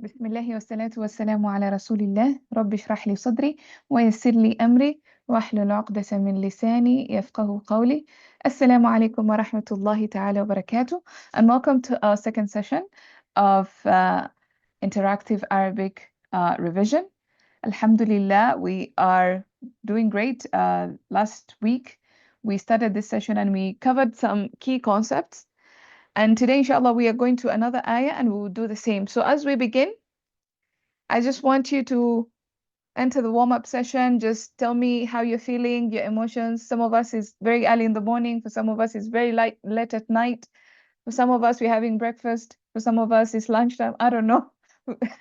بسم الله والصلاة والسلام على رسول الله. رب اشرح لي صدري ويسر لي أمري واحلل عقدة من لساني يفقه قولي. Assalamu alaikum wa rahmatullahi ta'ala wa barakatuh, and welcome to our second session of interactive Arabic revision. Alhamdulillah, we are doing great. Last week we started this session and we covered some key concepts. And today, inshallah, we are going to another ayah and we will do the same. So as we begin, I just want you to enter the warm-up session. Just tell me how you're feeling, your emotions. Some of us is very early in the morning. For some of us, it's very late at night. For some of us, we're having breakfast. For some of us, it's lunchtime. I don't know.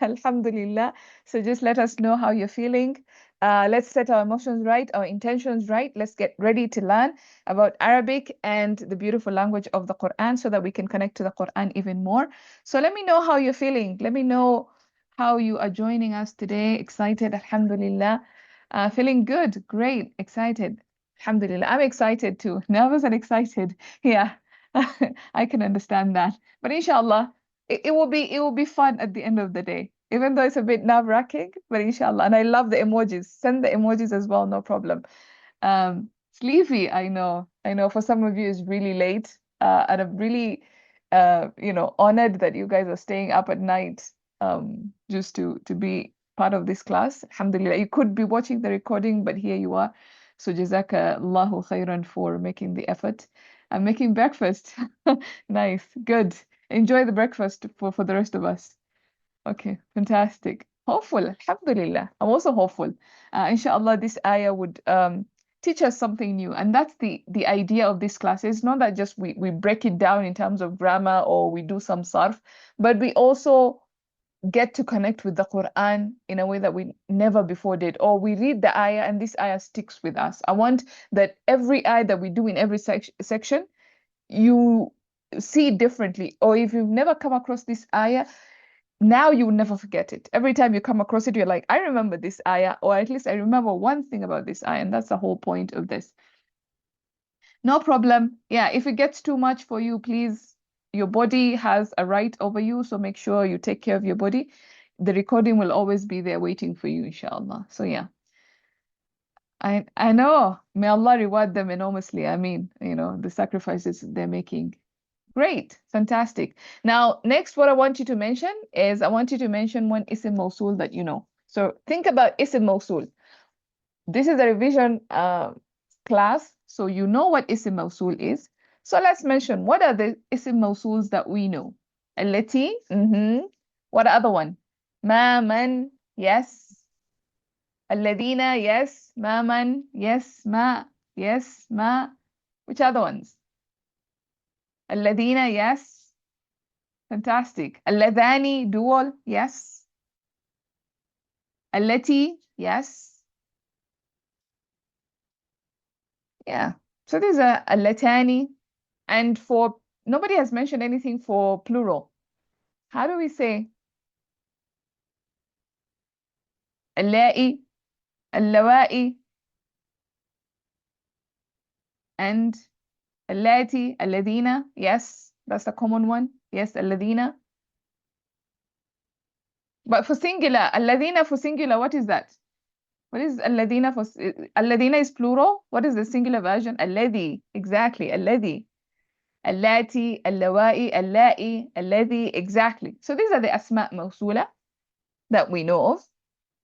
Alhamdulillah. So just let us know how you're feeling. Let's set our emotions right, our intentions right. Let's get ready to learn about Arabic and the beautiful language of the Quran so that we can connect to the Quran even more. So let me know how you're feeling. Let me know how you are joining us today. Excited, alhamdulillah. Feeling good, great, excited. Alhamdulillah. I'm excited too. Nervous and excited. Yeah. I can understand that. But inshallah, it will be fun at the end of the day. Even though it's a bit nerve-wracking, but inshallah. And I love the emojis. Send the emojis as well, no problem. Sleepy, I know. I know for some of you it's really late. And I'm really honored that you guys are staying up at night just to be part of this class. Alhamdulillah. You could be watching the recording, but here you are. So Jazakallahu khairan for making the effort. I'm making breakfast. Nice, good. Enjoy the breakfast for the rest of us. Okay, fantastic. Hopeful, alhamdulillah. I'm also hopeful. Inshallah, this ayah would teach us something new. And that's the idea of this class. It's not that just we break it down in terms of grammar or we do some sarf, but we also get to connect with the Quran in a way that we never before did, or we read the ayah and this ayah sticks with us. I want that every ayah that we do in every section, you see differently. Or if you've never come across this ayah, now you will never forget it. Every time you come across it, you're like, I remember this ayah, or at least I remember one thing about this ayah, and that's the whole point of this. No problem. Yeah, if it gets too much for you, please, your body has a right over you, so make sure you take care of your body. The recording will always be there waiting for you, inshallah. So yeah. I know. May Allah reward them enormously. I mean, the sacrifices they're making. Great, fantastic. Now, next, what I want you to mention is I want you to mention one Ism Mosul that you know. So think about Ism Mosul. This is a revision class, so you know what Ism Mosul is. So let's mention what are the Ism Mosuls that we know. Allati, What other one? Ma, man, yes. Alladina, yes. Ma, man, yes. Ma, yes. Ma. Which other ones? Alladina, yes. Fantastic. Alladhani, dual, yes. Allati, yes. Yeah. So these are allatani. And for nobody has mentioned anything for plural. How do we say? Allai, allawai, and allati, alladina. Yes, that's the common one. Yes, alladina. But for singular, alladina for singular, what is that? What is alladina for? Alladina is plural. What is the singular version? Alladhi. Exactly. Alladhi. Allati, allawai, allai, alladhi. Exactly. So these are the asma mawsula that we know of,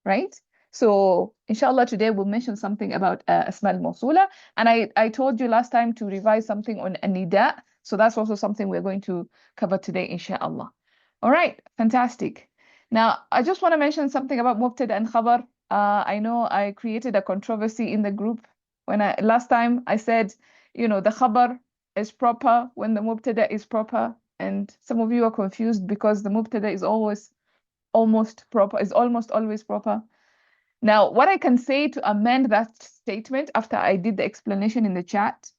right? So inshallah today we'll mention something about asma al-mawsula. And I told you last time to revise something on النداء. So that's also something we're going to cover today, inshallah. All right, fantastic. Now, I just want to mention something about mubtada and khabar. I know I created a controversy in the group when last time I said, the khabar is proper when the mubtada is proper. And some of you are confused because the mubtada is almost always proper. Now, what I can say to amend that statement after I did the explanation in the chat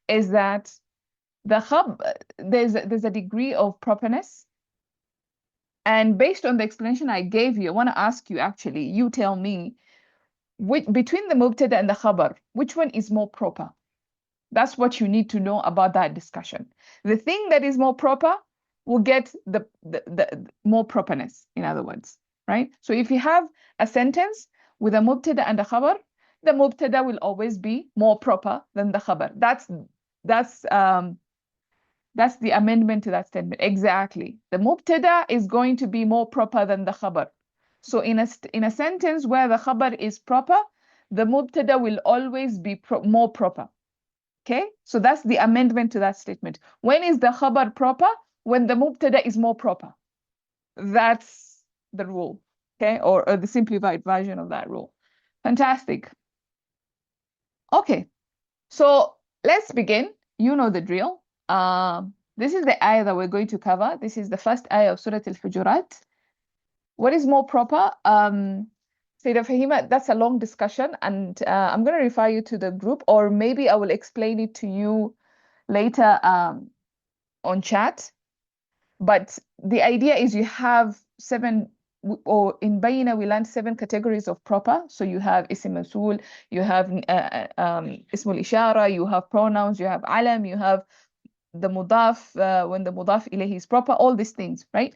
is that there's a degree of properness. And based on the explanation I gave you, I want to ask you actually, you tell me, between the mubtada and the khabar, which one is more proper? That's what you need to know about that discussion. The thing that is more proper will get the more properness, in other words, right? So if you have a sentence with a mubtada and a khabar, the mubtada will always be more proper than the khabar. That's the amendment to that statement. Exactly. The mubtada is going to be more proper than the khabar. So in a sentence where the khabar is proper, the mubtada will always be more proper. Okay? So that's the amendment to that statement. When is the khabar proper? When the mubtada is more proper. That's the rule. Okay? Or the simplified version of that rule. Fantastic. Okay. So let's begin. You know the drill. This is the ayah that we're going to cover. This is the first ayah of Surah Al-Hujurat. What is more proper? Sayyidah Fahima, that's a long discussion, and I'm going to refer you to the group, or maybe I will explain it to you later on chat. But the idea is you have or in Bayina we learned 7 categories of proper. So you have Ism Masul, you have Ismul Ishara, you have pronouns, you have alam, you have the mudaf, when the mudaf ilayhi is proper, all these things, right?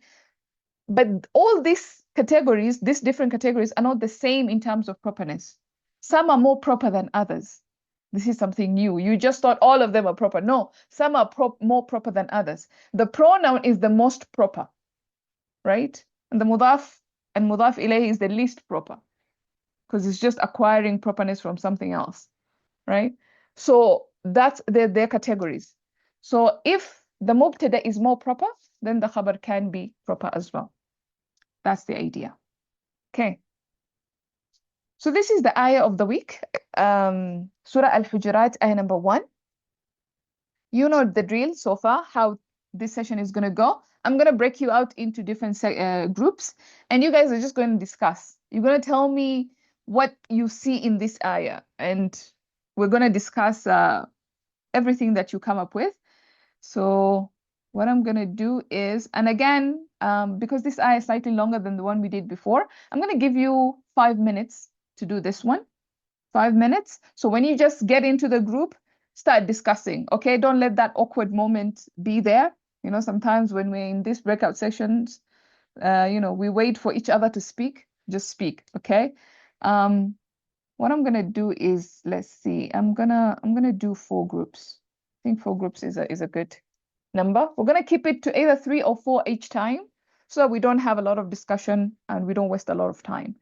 But all these categories, these different categories, are not the same in terms of properness. Some are more proper than others. This is something new. You just thought all of them are proper. No, some are more proper than others. The pronoun is the most proper, right? And the mudaf and mudaf ilayhi is the least proper, because it's just acquiring properness from something else, right? So that's their categories. So if the mubtada is more proper, then the khabar can be proper as well. That's the idea. Okay. So this is the ayah of the week. Surah Al-Hujurat, ayah number 1. You know the drill so far, how this session is going to go. I'm going to break you out into different groups, and you guys are just going to discuss. You're going to tell me what you see in this ayah, and we're going to discuss everything that you come up with. So what I'm going to do is, and again, because this ayah is slightly longer than the one we did before, I'm going to give you 5 minutes to do this one. 5 minutes. So when you just get into the group, start discussing, okay? Don't let that awkward moment be there. You know, sometimes when we're in these breakout sessions, you know, we wait for each other to speak. Just speak, okay? What I'm gonna do is, let's see, I'm gonna do 4 groups. I think 4 groups is a good number. We're gonna keep it to either 3 or 4 each time, so that we don't have a lot of discussion and we don't waste a lot of time.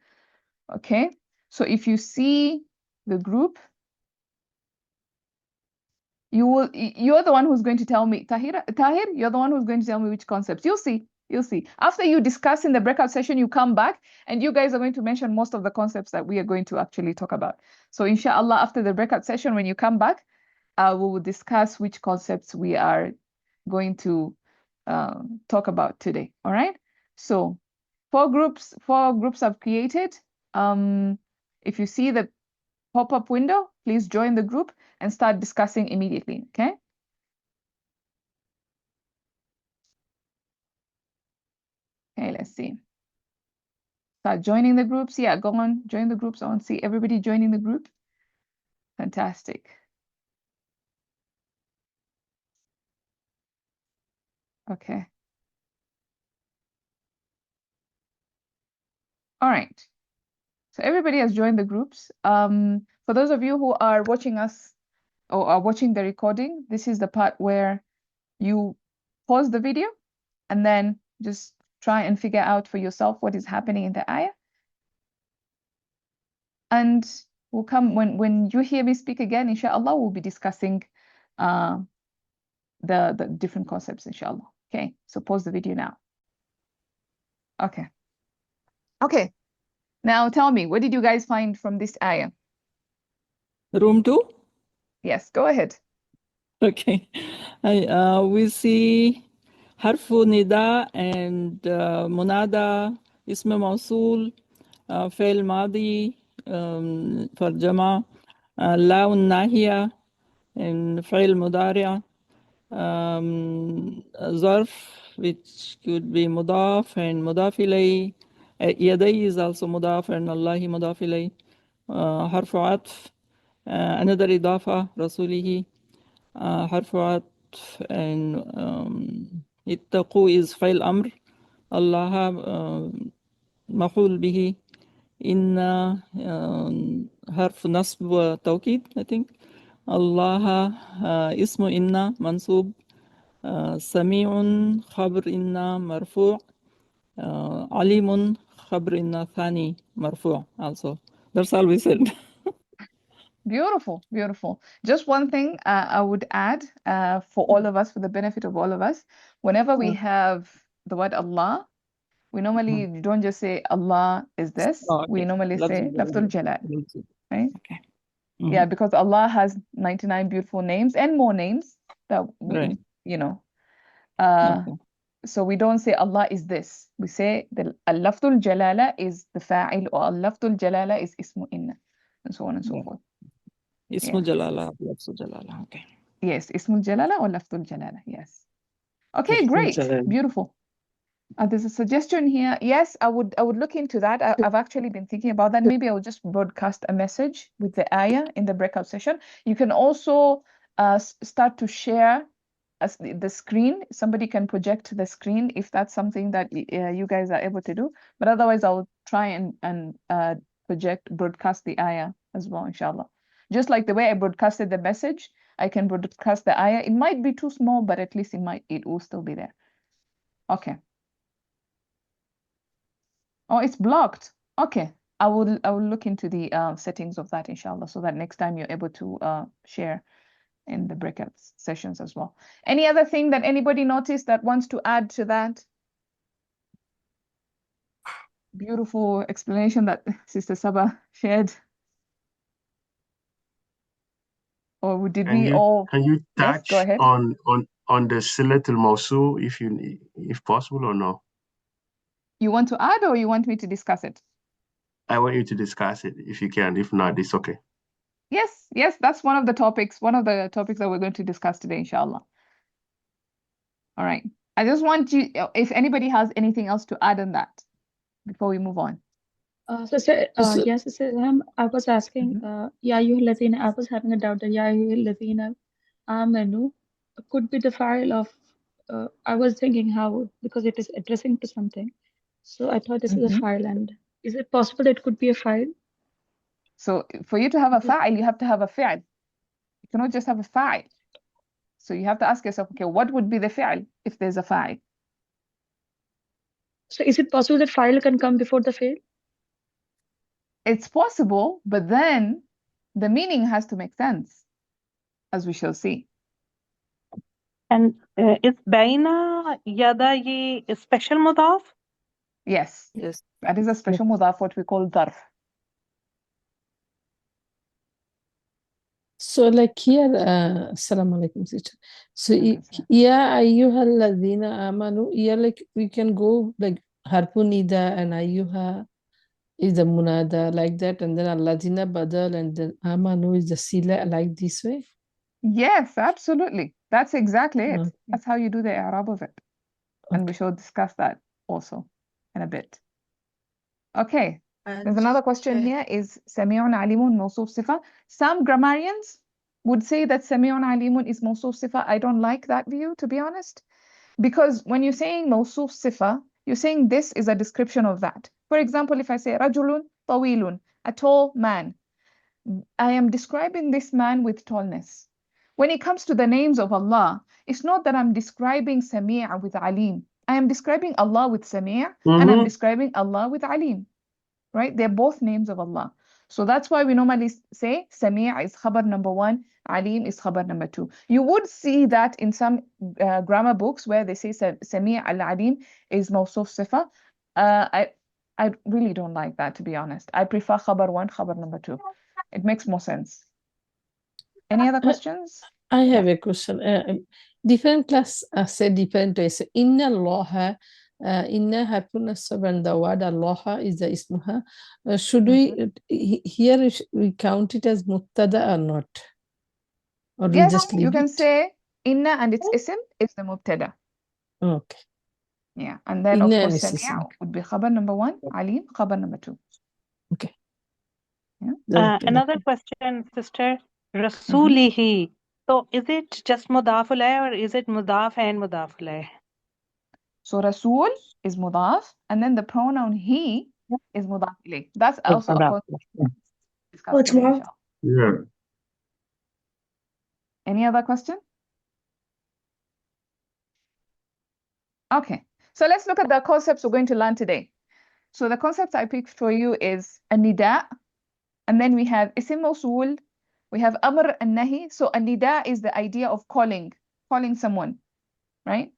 Okay, so if you see the group, you're the one who's going to tell me, Tahir, you're the one who's going to tell me which concepts. You'll see. After you discuss in the breakout session, you come back and you guys are going to mention most of the concepts that we are going to actually talk about. So inshallah, after the breakout session, when you come back, we will discuss which concepts we are going to talk about today. All right. So 4 groups I've created. If you see the pop-up window, please join the group and start discussing immediately, okay? Okay, let's see. Start joining the groups. Yeah, go on, join the groups. I want to see everybody joining the group. Fantastic. Okay. All right. So everybody has joined the groups. For those of you who are watching us or are watching the recording, this is the part where you pause the video and then just try and figure out for yourself what is happening in the ayah. And we'll come when you hear me speak again, inshallah, we'll be discussing the different concepts, inshallah. Okay, so pause the video now. Okay. Okay. Now tell me, what did you guys find from this ayah? Room 2? Yes, go ahead. Okay. We see harf nida and munada, ism موصول, فعل ماضي for جمع, لا الناهية and فعل مضارع, ظرف which could be مضاف and مضاف إليه, يدي is also مضاف and الله مضاف إليه, حرف عطف, another إضافة رسوله, حرف عطف and اتقوا is فعل أمر. الله مفعول به. إن حرف نصب وتوكيد I think. الله اسم إن منصوب. سميع خبر إن مرفوع. عليم خبر إن ثاني مرفوع also. That's all we said. Beautiful, beautiful. Just one thing I would add for all of us, for the benefit of all of us, whenever we have the word Allah, we normally don't just say Allah is this. Oh, We okay. normally say Lafzul Jalal, right? Okay. Yeah, because Allah has 99 beautiful names and more names that we, Right. you know. Okay. So we don't say Allah is this. We say the Al-Lafzul Jalala is the fa'il, or Al-Lafzul Jalala is ismu inna, and so on and so Yeah. forth. اسم Yeah. جلالة لفظ جلالة. Okay. Yes, Ismul Jalala or Lafzul Jalala. Yes. Okay, لفظ great. جلالة. Beautiful. There's a suggestion here. Yes, I would look into that. I've actually been thinking about that. Maybe I will just broadcast a message with the ayah in the breakout session. You can also start to share the screen. Somebody can project the screen if that's something that you guys are able to do. But otherwise, I'll try and broadcast the ayah as well, inshallah. Just like the way I broadcasted the message, I can broadcast the ayah. It might be too small, but at least it will still be there. Okay. Oh, it's blocked. Okay. I will look into the settings of that, inshallah, so that next time you're able to share in the breakout sessions as well. Any other thing that anybody noticed that wants to add to that? Beautiful explanation that Sister Saba shared. Or did Can we you all? can you Yes, go touch ahead. on the Silatul Mawsul if possible or no? You want to add or you want me to discuss it? I want you to discuss it if you can. If not, it's okay. Yes, that's one of the topics that we're going to discuss today, inshallah. All right. I just want you, if anybody has anything else to add on that before we move on. Sister, yes, Sister Ilham, I was asking, Ya ayyuhal ladhina, I was having a doubt that Ya ayyuhal ladhina amanu could be the file of, I was thinking how, because it is addressing to something. So I thought this is a file, and is it possible that it could be a file? So for you to have a fa'il, you have to have a fi'l. You cannot just have a fa'il. So you have to ask yourself, okay, what would be the fi'l if there's a fa'il? So is it possible that file can come before the fail? It's possible, but then the meaning has to make sense, as we shall see. And is Baina Yada a special mudaf? Yes, Yes. that is a special mudaf, what we call dharf. So like here, Assalamu alaikum, sister. So ya ayyuhal ladhina amanu, yeah, like we can go like harfu nida and ayyuha is the munada like that, and then alladhina badal and then amanu is the sila like this way. Yes, absolutely. That's exactly it. Okay. That's how you do the i'rab of it. And we shall discuss that also in a bit. Okay. There's another question here. Is Sami'un Alimun Mawsuf Sifa? Some grammarians would say that Sami'un Alimun is Mawsuf Sifa. I don't like that view, to be honest. Because when you're saying Mawsuf Sifa, you're saying this is a description of that. For example, if I say Rajulun Tawilun, a tall man, I am describing this man with tallness. When it comes to the names of Allah, it's not that I'm describing Sami' with Alim. I am describing Allah with Sami' and I'm describing Allah with Alim. Right? They're both names of Allah. So that's why we normally say Sami' is khabar number 1, Alim is khabar number 2. You would see that in some grammar books where they say Sami' al-Alim is Mawsuf Sifa. I really don't like that, to be honest. I prefer khabar 1, khabar number 2. It makes more sense. Any other questions? I have a question. Different class said different ways. Inna Allah, inna harfun nasab, and the word Allah is the ismuha. Should we here we count it as mubtada or not? Or we Yes, just leave you can it? say inna and its ism is the mubtada. Okay. Yeah, and then Inna of and course its Sami'a ism. would be khabar number 1, Alim khabar number 2. Okay. Yeah. Another question, sister. Rasulihi. So is it just mudaf alayh or is it mudaf and mudaf alayh? So Rasul is mudaf, and then the pronoun he is mudaf ilayh. That's also a concept to discuss today, inshallah. Yeah. Any other question? Okay, so let's look at the concepts we're going to learn today. So the concepts I picked for you is النداء, and then we have اسم موصول, we have أمر النهي. So النداء is the idea of calling someone, right?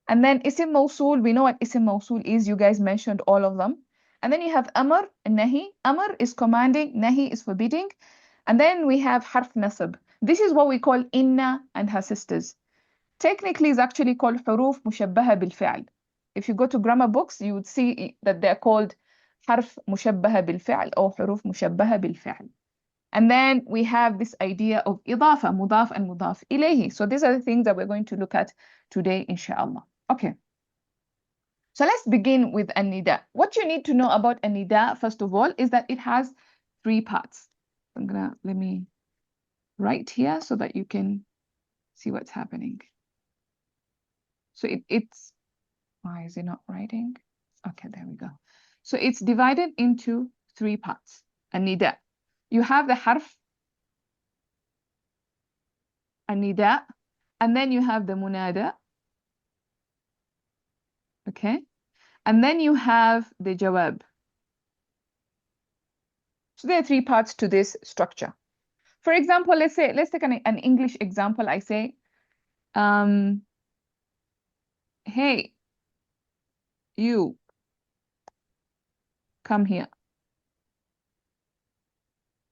And then اسم موصول, we know what اسم موصول is. You guys mentioned all of them. And then you have أمر النهي. أمر is commanding, nahi is forbidding. And then we have حرف نصب. This is what we call inna and her sisters. Technically, it's actually called حروف مشبهة بالفعل. If you go to grammar books, you would see that they're called حرف مشبهة بالفعل or حروف مشبهة بالفعل. And then we have this idea of إضافة, مضاف and مضاف إليه. So these are the things that we're going to look at today, inshallah. Okay. So let's begin with النداء. What you need to know about النداء, first of all, is that it has 3 parts. Let me write here so that you can see what's happening. So it's, why is it not writing? Okay, there we go. So it's divided into 3 parts. النداء. You have the harf, النداء, and then you have the munada. Okay. And then you have the jawab. So there are 3 parts to this structure. For example, let's take an English example. I say, hey, you, come here.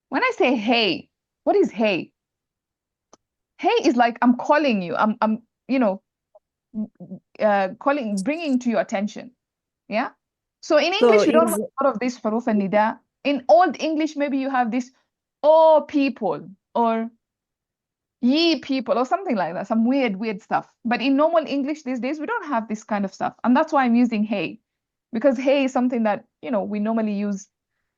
When I say hey, what is hey? Hey is like I'm calling you. I'm you know, bringing to your attention. Yeah. So in English, you don't have a lot of this huruf and nida. In Old English, maybe you have this, oh people, or ye people, or something like that, some weird stuff. But in normal English these days, we don't have this kind of stuff. And that's why I'm using hey, because hey is something that, you know, we normally use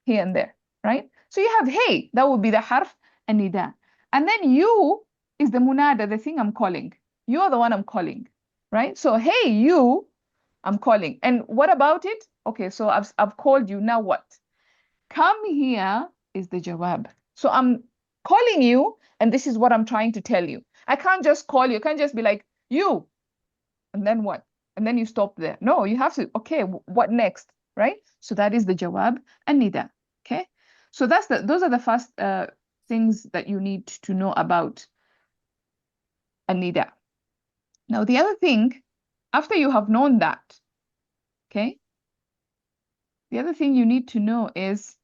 here and there, right? So you have hey, that would be the harf and nida. And then you is the munada, the thing I'm calling. You are the one I'm calling, right? So hey, you, I'm calling. And what about it? Okay, so I've called you, now what? Come here is the jawab. So I'm calling you, and this is what I'm trying to tell you. I can't just call you. I can't just be like, you, and then what? And then you stop there. No, you have to, okay, what next, right? So that is the jawab and nida, okay? So those are the first things that you need to know about nida. Now, the other thing, after you have known that, okay, the other thing you need to know is,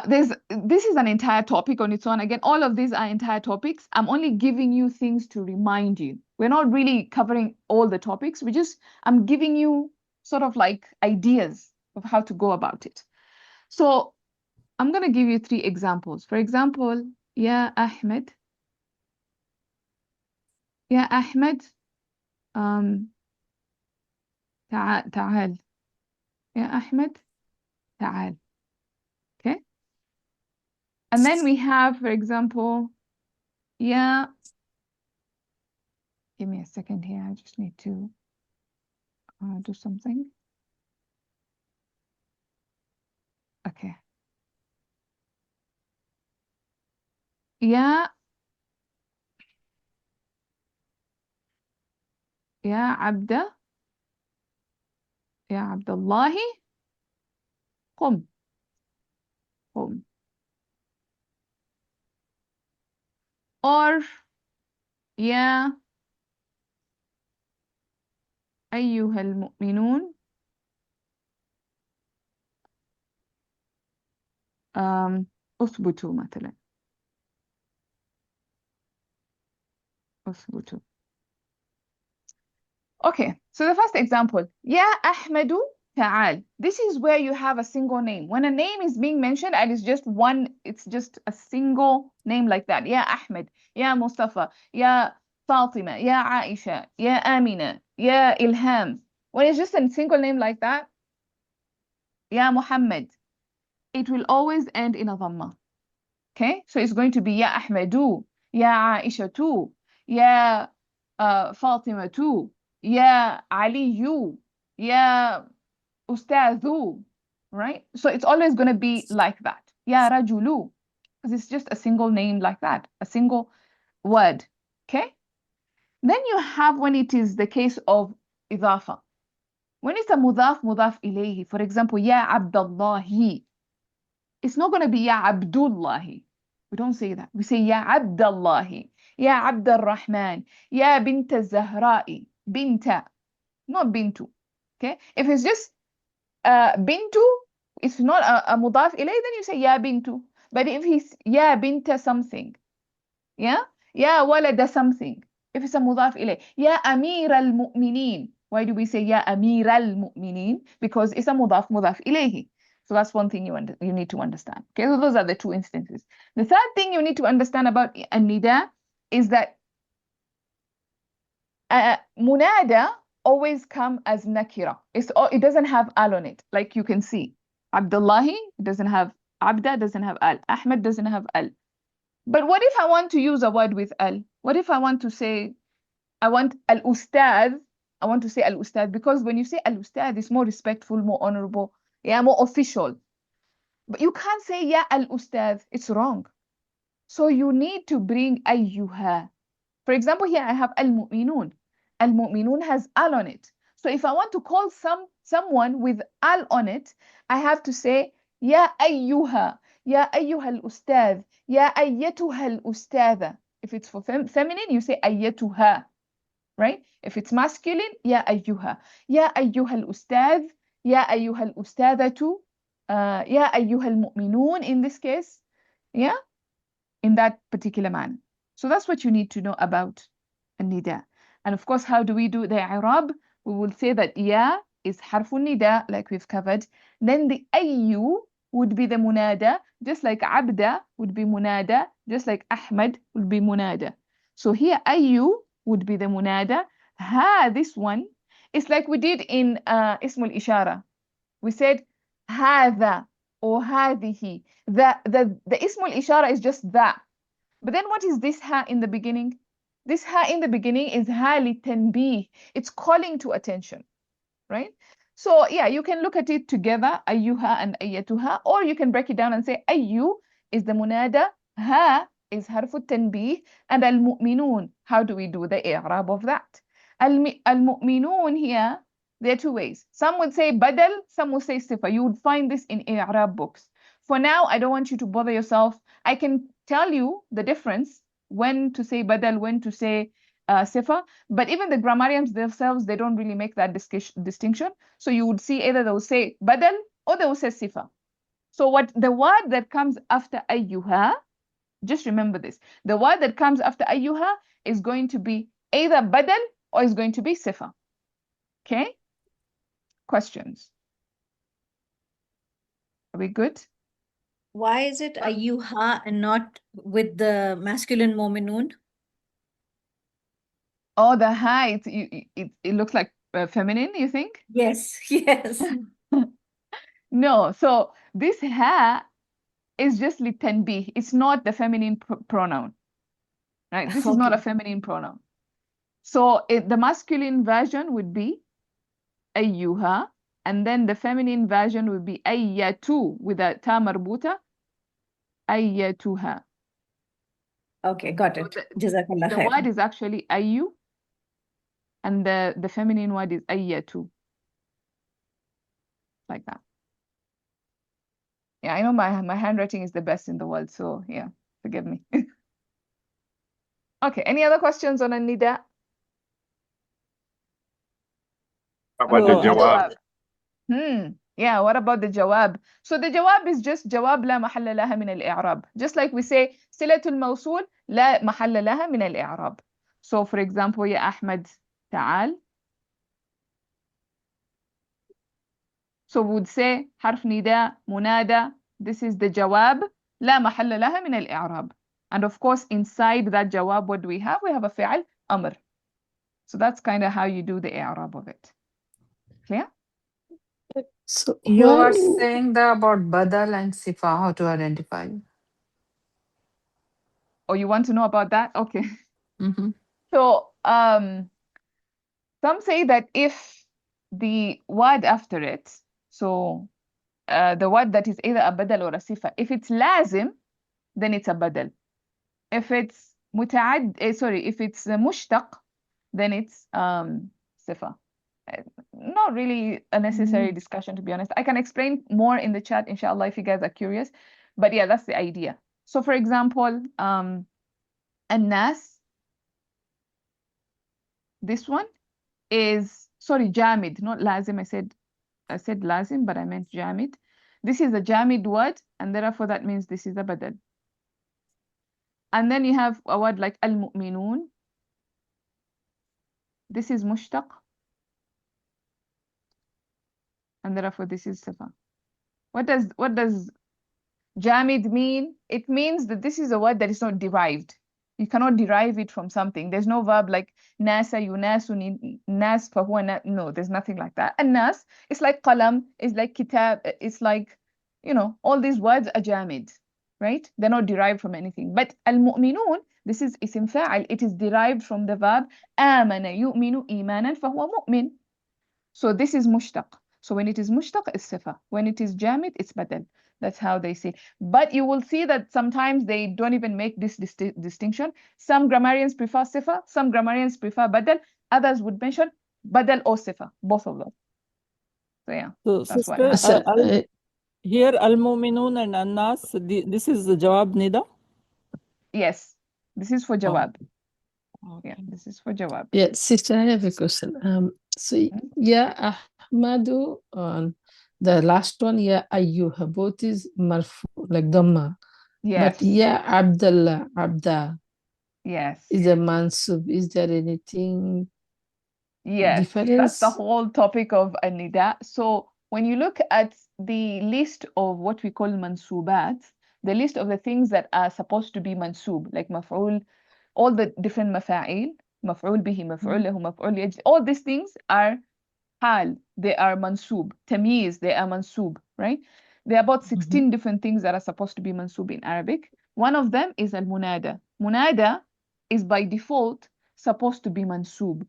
this is an entire topic on its own. Again, all of these are entire topics. I'm only giving you things to remind you. We're not really covering all the topics. I'm giving you sort of like ideas of how to go about it. So I'm going to give you 3 examples. For example, Ya Ahmed. Ya Ahmed. تعال. Ya Ahmed. تعال. Okay. And then we have, for example, yeah. Give me a second here. I just need to do something. Okay. يا عبد الله قم. Or يا أيها المؤمنون أثبتوا مثلا. أثبتوا. Okay, so the first example, يا أحمد تعال. This is where you have a single name. When a name is being mentioned and it's just a single name like that. يا أحمد, يا مصطفى, يا فاطمة, يا عائشة, يا آمنة, يا إلهام. When it's just a single name like that, يا محمد, it will always end in a dhamma. Okay, so it's going to be يا أحمد, يا عائشة, يا Fatima too. Ya Ali you. Ya Ustadhu. Right? So it's always going to be like that. Ya Rajulu. Because it's just a single name like that. A single word. Okay? Then you have when it is the case of إضافة. When it's a mudaf ilayhi, for example, Ya Abdallahi, it's not going to be Ya Abdullahi. We don't say that. We say Ya Abdallahi, Ya Abdul Rahman, Ya Bint al-Zahra'i, Binta, not Bintu. Okay? If it's just Bintu, it's not a mudaf ilayhi, then you say Ya Bintu. But if it's Ya Binta something, yeah? Ya Walada something. If it's a mudaf ilayh, Ya Amir al-Mu'mineen. Why do we say Ya Amir al-Mu'mineen? Because it's a mudaf ilayhi. So that's one thing you need to understand. Okay, so those are the two instances. The third thing you need to understand about an-nida is that munada always come as nakira. It doesn't have al on it, like you can see. Abdullahi doesn't have Abda, doesn't have al. Ahmed doesn't have al. But what if I want to use a word with al? What if I want to say, I want al-ustad, I want to say al-ustad, because when you say al-ustad, it's more respectful, more honorable, yeah, more official. But you can't say ya al-ustad, it's wrong. So you need to bring ayyuha. For example, here I have al-mu'minun. Al-mu'minun has al on it. So if I want to call someone with al on it, I have to say ya ayyuha. Ya ayyuha al-ustad. Ya ayyatuha al-ustadha. If it's for feminine, you say ayyatuha. Right? If it's masculine, ya ayyuha. Ya ayyuha al-ustad. Ya ayyuha al-ustadhatu. Ya ayyuha al-mu'minun in this case. Yeah? In that particular manner. So that's what you need to know about an-nida. And of course, how do we do the i'rab? We will say that ya is harfun nida, like we've covered. Then the ayyu would be the munada, just like abda would be munada, just like ahmad would be munada. So here ayyu would be the munada. Ha, this one, is like we did in ismul ishara. We said hadha or hadhihi. The ismul ishara is just that. But then what is this ha in the beginning? This ha in the beginning is ha li tanbih. It's calling to attention, right? So yeah, you can look at it together, ayyuha and ayyatuha, or you can break it down and say ayyu is the munada, ha is harfu tanbih, and al-mu'minun. How do we do the i'rab of that? Al-mu'minun here, there are two ways. Some would say badal, some would say sifa. You would find this in i'rab books. For now, I don't want you to bother yourself. I can tell you the difference, when to say badal, when to say sifa, but even the grammarians themselves, they don't really make that distinction. So you would see either they will say badal or they will say sifa. So what the word that comes after ayyuha, just remember this, the word that comes after ayyuha is going to be either badal or is going to be sifa. Okay? Questions? Are we good? Why is it ayyuha and not with the masculine mu'minun? Oh, the ha, it looks like feminine, you think? Yes, yes. No, so this ha is just litanbih. It's not the feminine pronoun, right? This is not a feminine pronoun. So the masculine version would be ayyuha, and then the feminine version would be ayyatu with a ta marbuta, ayyatuha. Okay, got it. Jazakallah The khair. word is actually ayyu, and the feminine word is ayyatu. Like that. Yeah, I know my handwriting is the best in the world, so yeah, forgive me. Okay, any other questions on an-nida? How about the Oh, jawab? Yeah, what about the jawab? So the jawab is just jawab la mahalla laha min al-i'rab. Just like we say silatul mawsul la mahalla laha min al-i'rab. So for example, ya Ahmad ta'al. So we would say harf nida, munada. This is the jawab la mahalla laha min al-i'rab. And of course, inside that jawab, what do we have? We have a fi'al amr. So that's kind of how you do the i'rab of it. Clear? So You why? are saying about badal and sifa, how to identify. Oh, you want to know about that? Okay. Mm-hmm. So some say that if the word after it, so the word that is either a badal or a sifa, if it's lazim, then it's a badal. If it's if it's mushtaq, then it's sifa. Not really a necessary discussion, to be honest. I can explain more in the chat, inshallah, if you guys are curious. But yeah, that's the idea. So for example, an-nas, this one is, sorry, jamid, not lazim. I said lazim, but I meant jamid. This is a jamid word, and therefore that means this is a badal. And then you have a word like al-mu'minun. This is mushtaq, and therefore this is sifa. What does jamid mean? It means that this is a word that is not derived. You cannot derive it from something. There's no verb like nasa, yunasu, nas, fahuwa, no, there's nothing like that. And nas, it's like qalam, it's like kitab, it's like, you know, all these words are jamid, right? They're not derived from anything. But al-mu'minun, this is isim fa'al. It is derived from the verb amana yu'minu imanan fahuwa mu'min. So this is mushtaq. So when it is mushtaq, it's sifa. When it is jamid, it's badal. That's how they say. But you will see that sometimes they don't even make this distinction. Some grammarians prefer sifa, some grammarians prefer badal. Others would mention badal or sifa, both of them. So yeah, So, that's what sister, happens. here al-mu'minun and an-nas, this is the jawab nida? Yes, this is for jawab. Okay. Yeah, this is for jawab. Yeah, sister, I have a question. So yeah, Ahmadu on the last one, yeah, ayyuha, both is marfu, like dhamma. Yes. But yeah, Abdullah, Abda Yes. is a mansub. Is there anything Yes, that's difference? the whole topic of an-nida. So when you look at the list of what we call mansubat, the list of the things that are supposed to be mansub, like maf'ul, all the different mafa'il, maf'ul bihi, maf'ul lahu, maf'ul yajzi, all these things are hal, they are mansub. Tamyiz, they are mansub, right? There are about 16 different things that are supposed to be mansub in Arabic. One of them is al-munada. Munada is by default supposed to be mansub.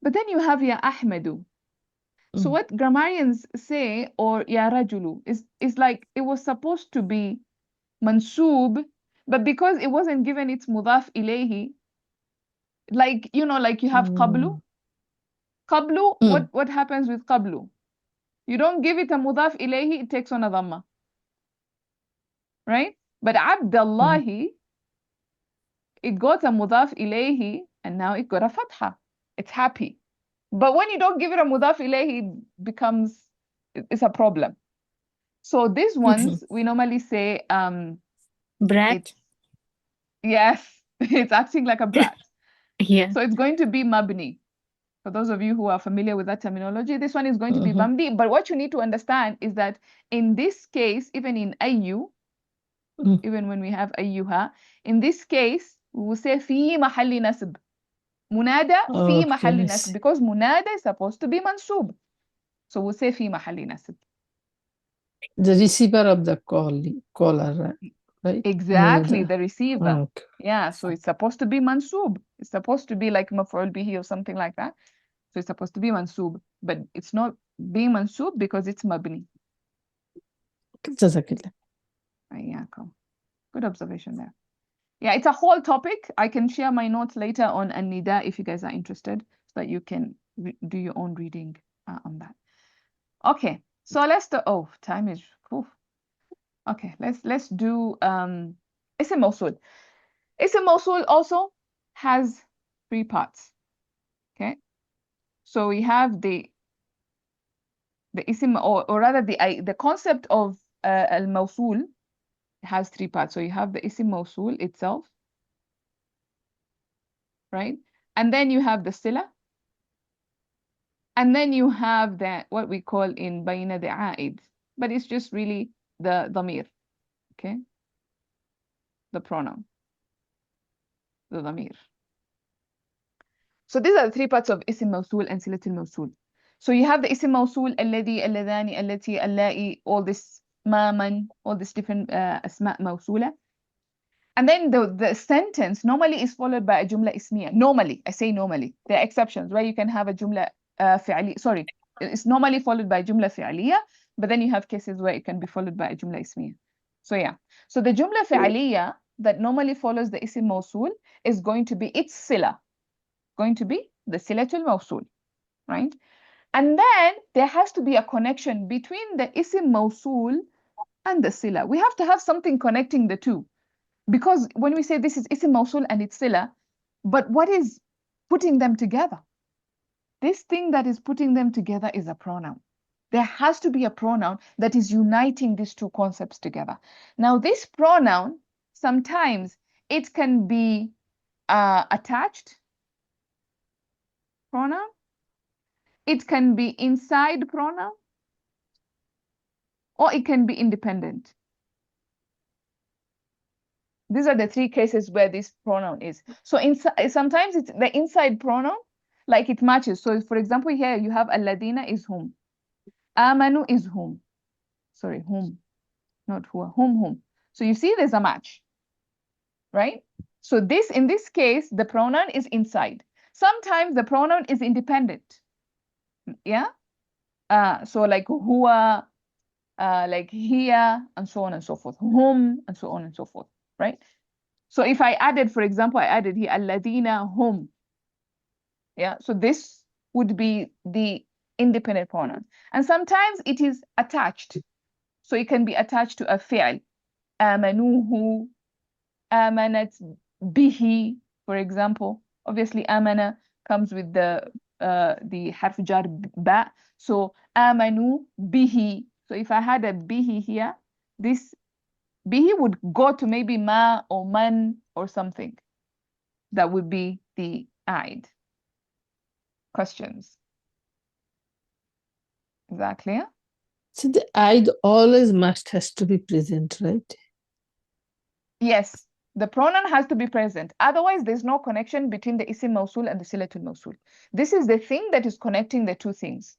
But then you have ya Ahmadu. So what grammarians say, or ya Rajulu, is like it was supposed to be mansub, but because it wasn't given its mudaf ilayhi, like, you know, like you have qablu. Qablu, what happens with qablu? You don't give it a mudaf ilayhi, it takes on a dhamma. Right? But Abdallahi, it got a mudaf ilayhi, and now it got a fatha. It's happy. But when you don't give it a mudaf ilayhi, it's a problem. So these ones, we normally say, Brat? yes, it's acting like a brat. Yeah. So it's going to be mabni. For those of you who are familiar with that terminology, this one is going to be mabni. But what you need to understand is that in this case, even in ayu, even when we have ayyuha, in this case, we will say fi mahalli nasb. Munada fi mahalli nasb, because munada is supposed to be mansub. So we'll say fi mahalli nasb. The receiver of the caller, right? Exactly, the receiver. Okay. Yeah, so it's supposed to be mansub. It's supposed to be like maf'ul bihi or something like that. So it's supposed to be mansub, but it's not being mansub because it's mabni. Jazakillah. Yeah, cool. Good observation there. Yeah, it's a whole topic. I can share my notes later on an-nida if you guys are interested, so that you can do your own reading on that. Okay, so let's do. Oh, time is. Oof. Okay, let's do Ism Mosul. Ism Mosul also has 3 parts. Okay, so we have the Ism, or rather the concept of al-Mosul has 3 parts. So you have the Ism Mosul itself, right? And then you have the Sila. And then you have what we call in Bayna the A'id, but it's just really the dhamir, okay? The pronoun, the dhamir. So these are the 3 parts of Ism Mawsul and Silatul Mawsul. So you have the Ism Mawsul, alladhi, alladhani, allati, allai, all this ma, man, all these different asma' mawsula. And then the sentence normally is followed by a jumla ismiya. Normally, I say normally. There are exceptions where you can have a jumla fi'li. Sorry, it's normally followed by jumla fi'liya, but then you have cases where it can be followed by a jumla ismiya. So yeah. So the jumla fi'liya that normally follows the isim mawsul is going to be its sila. Going to be the silatul mawsul, right? And then there has to be a connection between the isim mawsul and the sila. We have to have something connecting the two. Because when we say this is isim mawsul and it's sila, but what is putting them together? This thing that is putting them together is a pronoun. There has to be a pronoun that is uniting these two concepts together. Now, this pronoun, sometimes it can be attached pronoun. It can be inside pronoun. Or it can be independent. These are the three cases where this pronoun is. So sometimes it's the inside pronoun, like it matches. So for example, here you have alladina is whom. Amanu is whom. Sorry, whom, not who. Whom. So you see there's a match, right? So in this case, the pronoun is inside. Sometimes the pronoun is independent. Yeah? So like huwa, like here, and so on and so forth. Whom, and so on and so forth, right? So if I added, for example, I added here alladina hum. Yeah, so this would be the independent pronoun. And sometimes it is attached. So it can be attached to a fi'l. Amanuhu, amanat bihi, for example. Obviously, amana comes with the harf jar ba. So amanu bihi. So if I had a bihi here, this bihi would go to maybe ma or man or something. That would be the aid. Questions? Is that clear? So the aid always has to be present, right? Yes, the pronoun has to be present. Otherwise, there's no connection between the isim mawsul and the silatul mawsul. This is the thing that is connecting the two things.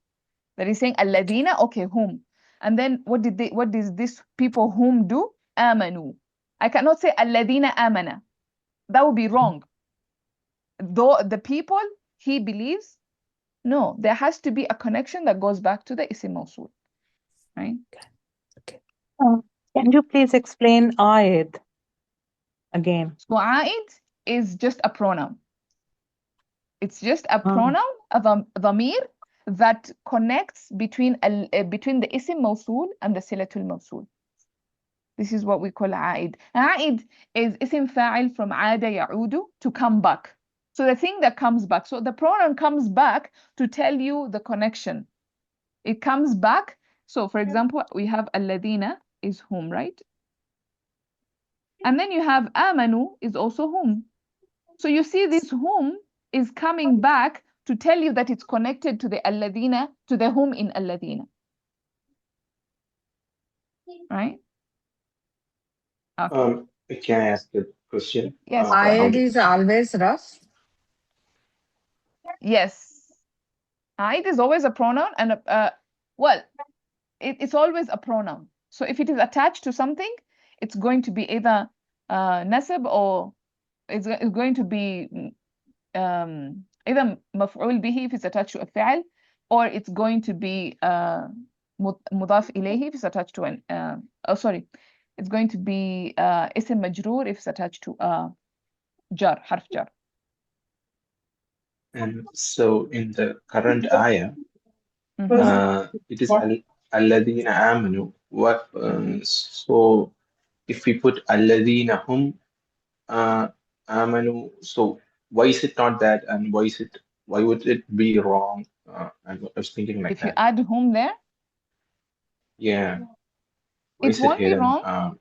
That is saying alladina, okay, whom. And then what did this people whom do? Amanu. I cannot say alladina amana. That would be wrong. Though the people, he believes, no, there has to be a connection that goes back to the isim mawsul, right? Okay. Can you please explain Ayah again? So aid is just a pronoun. It's just a pronoun, a dhamir, that connects between the isim mawsul and the silatul mawsul. This is what we call aid. Aid is isim fa'il from aada ya'udu, to come back. So the thing that comes back. So the pronoun comes back to tell you the connection. It comes back. So for example, we have alladina is whom, right? And then you have amanu is also whom. So you see this whom is coming back to tell you that it's connected to the alladina, to the whom in alladina. Right? Okay. Can I ask a question? Yes. Aid is always rough. Yes. Aid is always a pronoun, and well, it's always a pronoun. So if it is attached to something, it's going to be either nasb, or it's going to be either maf'ul bihi if it's attached to a fi'l, or it's going to be mudaf ilayhi if it's attached to an it's going to be ism majroor if it's attached to a jar, harf jar. And so in the current ayah, it is alladina amanu. What? So if we put alladina hum amanu, so why is it not that? And why would it be wrong? I was thinking like if that. you add whom there, yeah, why it won't be hidden? wrong.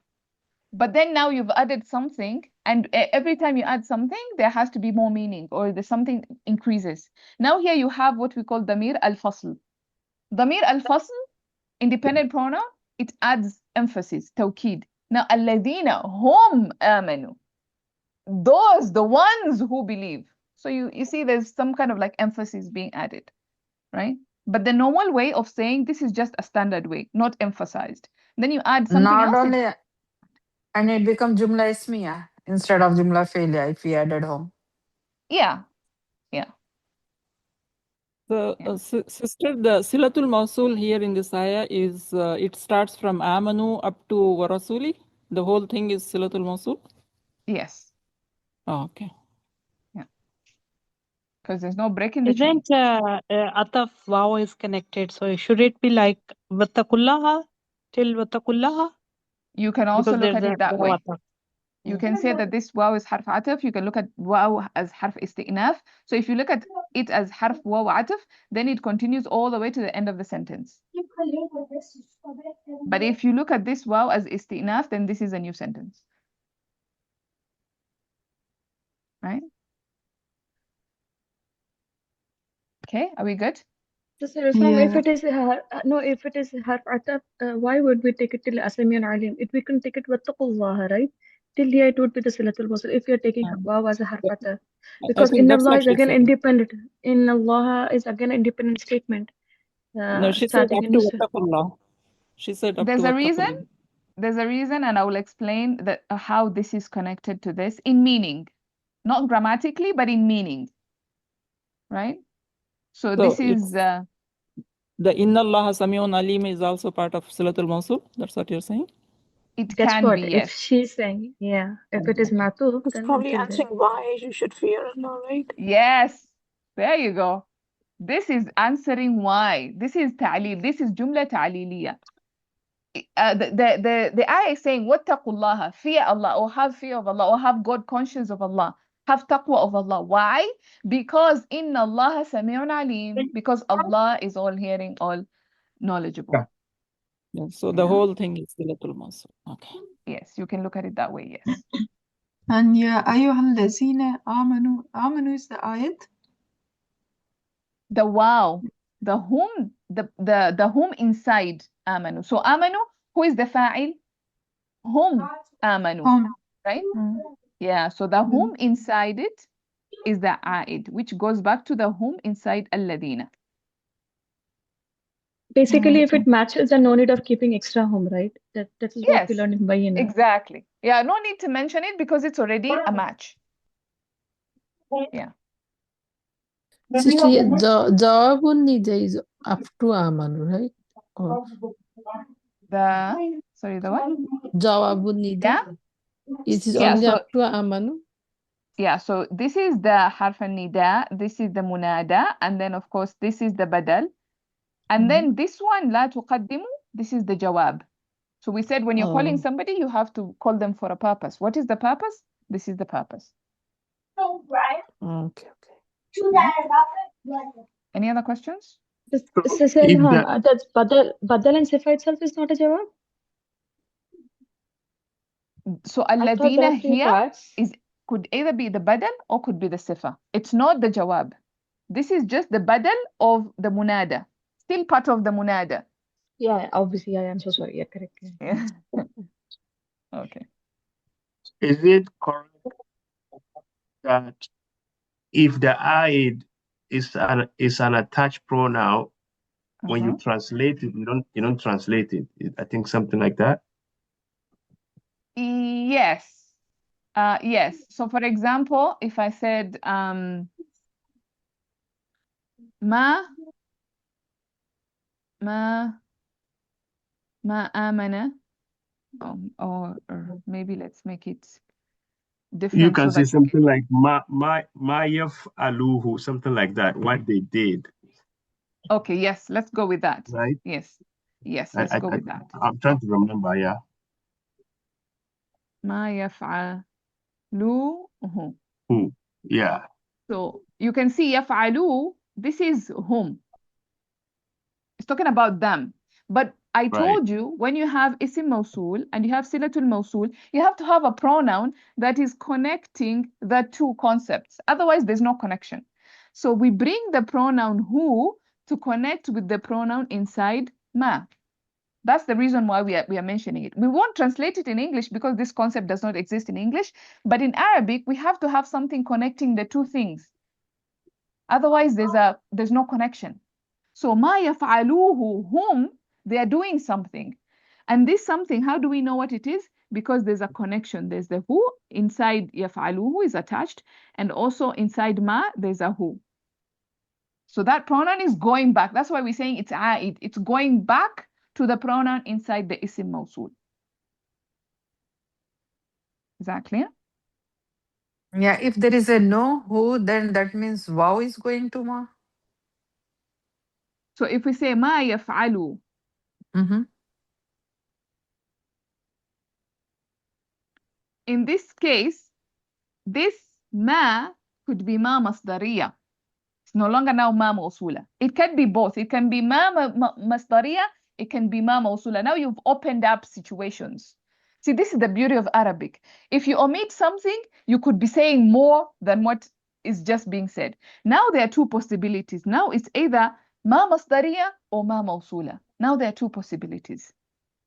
But then now you've added something, and every time you add something, there has to be more meaning, or the something increases. Now here you have what we call damir al-fasl. Damir al-fasl, independent pronoun, it adds emphasis, tawkid. Now, alladina hum amanu. Those, the ones who believe. So you see there's some kind of like emphasis being added, right? But the normal way of saying this is just a standard way, not emphasized. Then you add something Not else. only, and it becomes jumla ismiya. instead of Jumla Fi'liya if we added home. Yeah. So, Yeah. sister, the Silatul Mawsul here in this ayah is, it starts from Amanu up to Warasuli. The whole thing is Silatul Mawsul? Yes. Oh, okay. Because there's no break in the chain. Isn't Ataf wow is connected? So should it be like Wattakullaha till Wattakullaha? You can also Because look there's at it that way. Ataf. You can say that this waw is harf ataf. You can look at waw as harf isti'naf. So if you look at it as harf waw ataf, then it continues all the way to the end of the sentence. But if you look at this waw as isti'naf, then this is a new sentence. Right? Okay, are we good? If it is if it is harf ataf, why would we take it till Asamiyan Alim? If we can take it wattaqullaha, right? Till here it would be the Silatul Mawsul if you're taking waw as a harf ataf. Because think Inna that's Allah what is she again said. independent. Inna Allah is again independent statement. No, she said Starting up in to this. Wattaqullah. She said up There's to a reason. Wattaqullah. There's a reason, and I will explain that how this is connected to this in meaning, not grammatically, but in meaning. Right? So this is the Inna Allah Sami'un Alim is also part of Silatul Mawsul. That's what you're saying? It That's can what be, if yes. she's saying, yeah. If it is matuf, It's then probably it is answering why you should fear Allah, right? Yes. There you go. This is answering why. This is ta'lil. This is jumla ta'liliya. The ayah is saying, wattaqullaha, fear Allah, or have fear of Allah, or have God conscious of Allah, have taqwa of Allah. Why? Because inna Allah sami'un alim. Because Allah is all hearing, all knowledgeable. Yeah, so the whole thing is Silatul Mawsul. Okay. Yes, you can look at it that way, yes. And ya ayyuhallazina amanu. Amanu is the ayat. The wow, the whom, the whom inside amanu. So amanu, who is the fa'il? Whom amanu, right? Yeah, so the whom inside it is the aid, which goes back to the whom inside alladina. basically if it matches, then no need of keeping extra home, right? That is what we Yes, learned in Bayina. exactly. Yeah, no need to mention it because it's already a match. Yeah. Sister, Jawabun Nida is up to Amanu, right? Or Sorry, the what? Jawabun Nida? Yeah. It is Yeah, only so, up to Amanu? yeah, so this is the harf nida, this is the munada, and then of course this is the badal. And then this one, la tuqaddimu, this is the jawab. So we said when you're calling somebody, you have to call them for a purpose. What is the purpose? This is the purpose. Okay. Any other questions? That's badal and sifa itself is not a jawab. So I thought there alladina are three here parts. could either be the badal or could be the sifa. It's not the jawab. This is just the badal of the munada. Still part of the munada. Yeah, obviously. I am so sorry. Yeah, correct. Yeah. Okay. Is it correct that if the aid is an attached pronoun, when you translate it, you don't translate it? I think something like that. Yes. Yes. So for example, if I said ma amana, or maybe let's make it different. You can say something like ma yaf'aluhu, something like that. What they did. Okay, yes, let's go with that. Right? Yes, let's go with that. I'm trying to remember, yeah. Ma yaf'aluhu. Yeah. So you can see yaf'alu, this is whom. It's talking about them. But I told you, when you have isim mawsul and you have silatul mawsul, you have to have a pronoun that is connecting the two concepts. Otherwise, there's no connection. So we bring the pronoun who to connect with the pronoun inside ma. That's the reason why we are mentioning it. We won't translate it in English because this concept does not exist in English. But in Arabic, we have to have something connecting the two things. Otherwise, there's no connection. So ma yaf'aluhu, whom, they are doing something. And this something, how do we know what it is? because there's a connection. There's the who inside يفعلوه is attached, and also inside ma there's a who. So that pronoun is going back. That's why we're saying it's عائد. It's going back to the pronoun inside the اسم موصول. Is that clear? Yeah, if there is a no who, then that means wow is going to ma. So if we say ما يفعل, in this case, this ما could be ما مصدرية. It's no longer now ما موصولة. It can be both. It can be ما مصدرية. It can be ما موصولة. Now you've opened up situations. See, this is the beauty of Arabic. If you omit something, you could be saying more than what is just being said. Now there are two possibilities. Now it's either ما مصدرية or ما موصولة. Now there are two possibilities,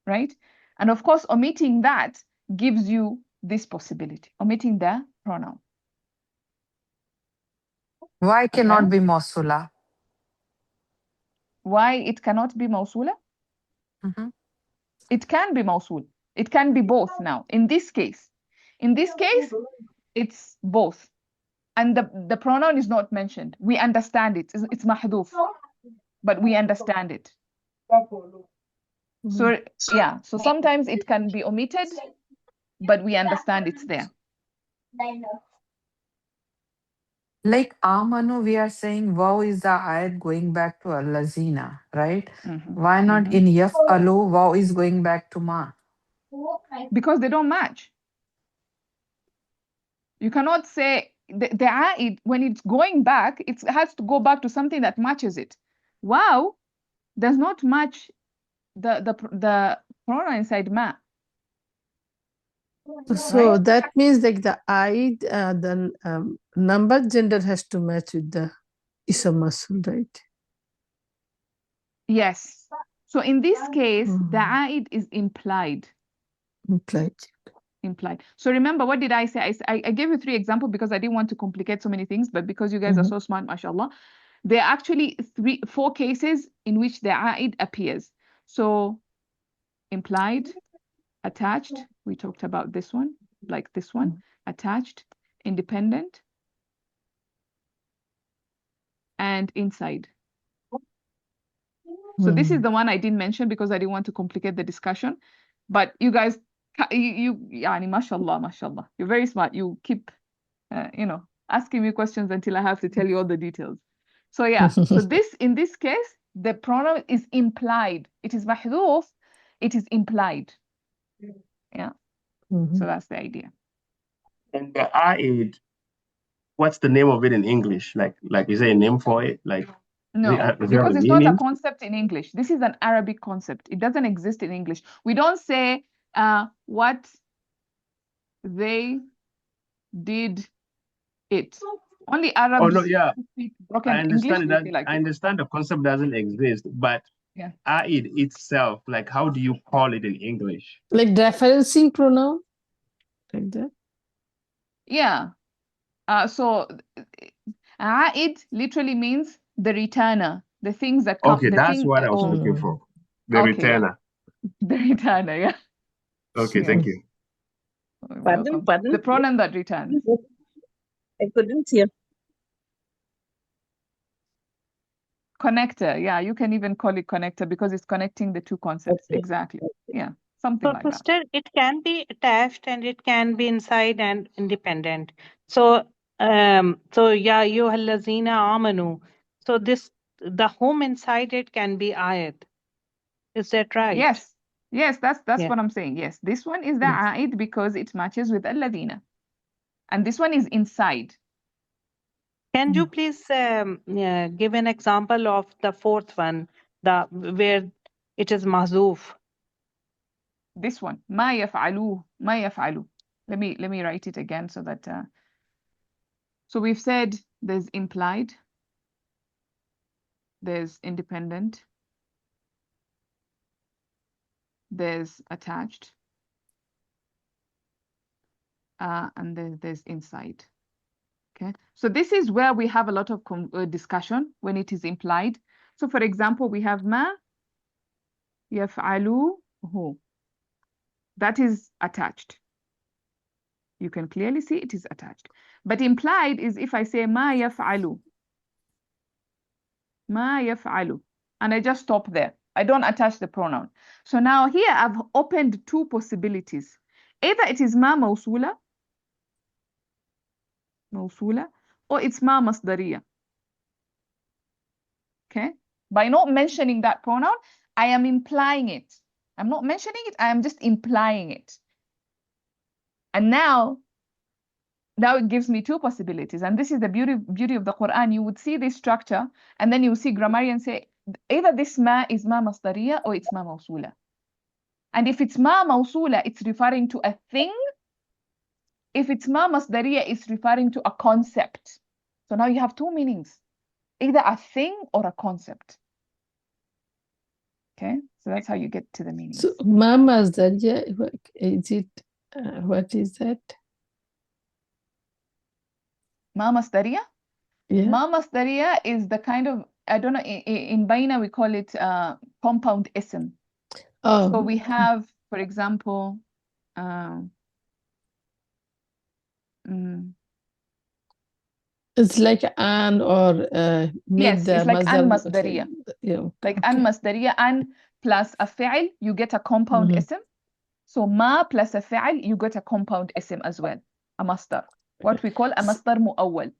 right? And of course, omitting that gives you this possibility, omitting the pronoun. Why cannot be Mosula? Why it cannot be موصولة? It can be موصول. It can be both now. In this case, it's both. And the pronoun is not mentioned. We understand it. It's mahduf, but we understand it. So yeah, so sometimes it can be omitted, but we understand it's there. Like Amanu, we are saying wow is the ayat going back to Al-Lazina, right? Why not in Yaf'alu, wow is going back to ma? Because they don't match. You cannot say the a'id, when it's going back, it has to go back to something that matches it. Wow does not match the pronoun inside ma. So that means like the aid, the number gender has to match with the ism masul, right? Yes. So in this case, the aid is implied. Implied. So remember, what did I say? I gave you 3 examples because I didn't want to complicate so many things, but because you guys are so smart, mashallah, there are actually 4 cases in which the aid appears. So implied, attached, we talked about this one, like this one, attached, independent, and inside. So this is the one I didn't mention because I didn't want to complicate the discussion. But you guys, yani, mashallah, you're very smart. You keep, asking me questions until I have to tell you all the details. So yeah, so in this case, the pronoun is implied. It is mahduf, it is implied. Yeah. So that's the idea. And the aid, what's the name of it in English? Like is there a name for it? Like no, because it's not a concept in English. This is an Arabic concept. It doesn't exist in English. We don't say what they did it. Only Arabs speak broken I understand English. that. I understand the concept doesn't exist, but aid itself, like how do you call it in English? Like referencing pronoun, like that. Yeah. So aid literally means the returner, the things that come. Okay, that's what I was looking for. The returner. Yeah. The returner, yeah. Okay, thank you. Pardon? The pronoun that returns. I couldn't hear. Connector, yeah, you can even call it connector because it's connecting the 2 concepts. Exactly. Yeah, something like that. Sister, it can be attached and it can be inside and independent. So ya ayyuhallazina amanu. So the home inside it can be ayat. Is that right? Yes, that's what I'm saying. Yes, this one is the aid because it matches with alladhina, and this one is inside. Can you please give an example of the 4th one, where it is mahzuf? This one, ma yaf'alu, ma yaf'alu. Let me write it again so that. So we've said there's implied, there's independent, there's attached, and then there's inside. Okay, so this is where we have a lot of discussion when it is implied. So for example, we have ma yaf'aluhu. That is attached. You can clearly see it is attached. But implied is if I say ما يفعل. ما يفعل. And I just stop there. I don't attach the pronoun. So now here I've opened two possibilities. Either it is ما موصولة or it's ما مصدرية. Okay? By not mentioning that pronoun, I am implying it. I'm not mentioning it, I am just implying it. And now it gives me two possibilities. And this is the beauty of the Quran. You would see this structure, and then you see grammarians say, either this ma is ma masdariya or it's ma mawsula. And if it's ma mawsula, it's referring to a thing. If it's ma masdariya, it's referring to a concept. So now you have two meanings, either a thing or a concept. Okay, so that's how you get to the meanings. So ma masdariya, is it, what is that? Ma masdariya? Yeah. Ma masdariya is the kind of, I don't know, in Baina we call it compound ism. Oh, So we have, for example, it's like an or yes, it's like an masdariya. Yeah, like an masdariya, an plus a fi'l, you get a compound ism. So ma plus a fi'l, you get a compound ism as well, a masdar. What we call a masdar mu'awwal.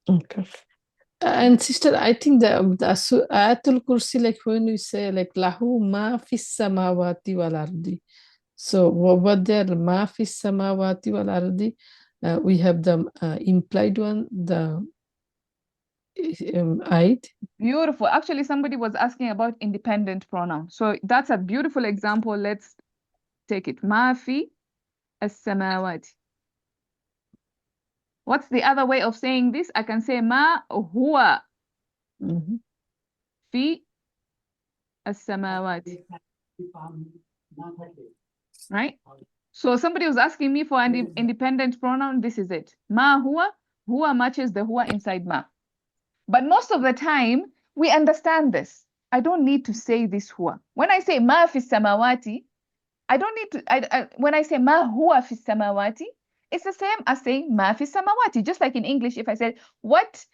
Okay. And sister, I think the Ayatul Kursi, like when we say like lahu ma fis samawati wal ardi. So what there ma fis samawati wal ardi, we have the implied one, the ayat. Beautiful. Actually, somebody was asking about independent pronoun. So that's a beautiful example. Let's take it. Ma fi as-samawati. What's the other way of saying this? I can say ma huwa fi as-samawati. Right? So somebody was asking me for an independent pronoun. This is it. Ma huwa. Huwa matches the huwa inside ma. But most of the time, we understand this. I don't need to say this huwa. When I say ma fi samawati, I don't need to, when I say ma huwa fi samawati, it's the same as saying ma fi samawati. Just like in English, if I said what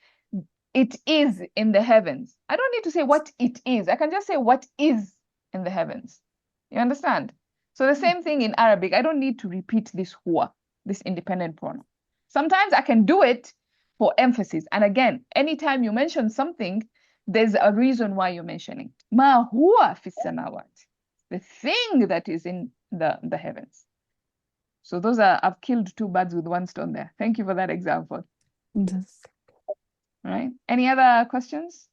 it is in the heavens, I don't need to say what it is. I can just say what is in the heavens. You understand? So the same thing in Arabic. I don't need to repeat this huwa, this independent pronoun. Sometimes I can do it for emphasis. And again, anytime you mention something, there's a reason why you're mentioning. Ma huwa fi samawati. The thing that is in the heavens. So those are, I've killed two birds with one stone there. Thank you for that example. Yes. All right. Any other questions?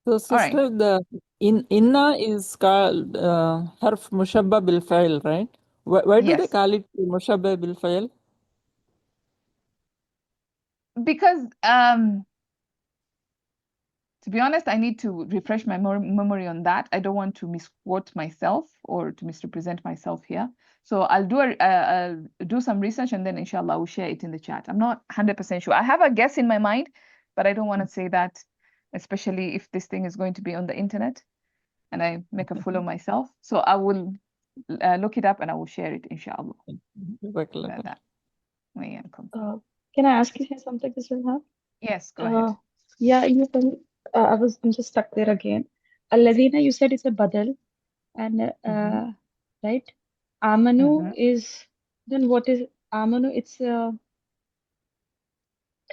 So sister, the inna is called harf mushabba بالفعل, right? Why do they call it mushabba بالفعل? Because to be honest, I need to refresh my memory on that. I don't want to misquote myself or to misrepresent myself here. So I'll do some research and then inshallah I will share it in the chat. I'm not 100% sure. I have a guess in my mind, but I don't want to say that, especially if this thing is going to be on the internet and I make a fool of myself. So I will look it up and I will share it inshallah. Can I ask you something, Mr. Yes, go ahead. Yeah, I'm just stuck there again. Alladina, you said it's a badal, and right? Amanu is, then what is Amanu? It's the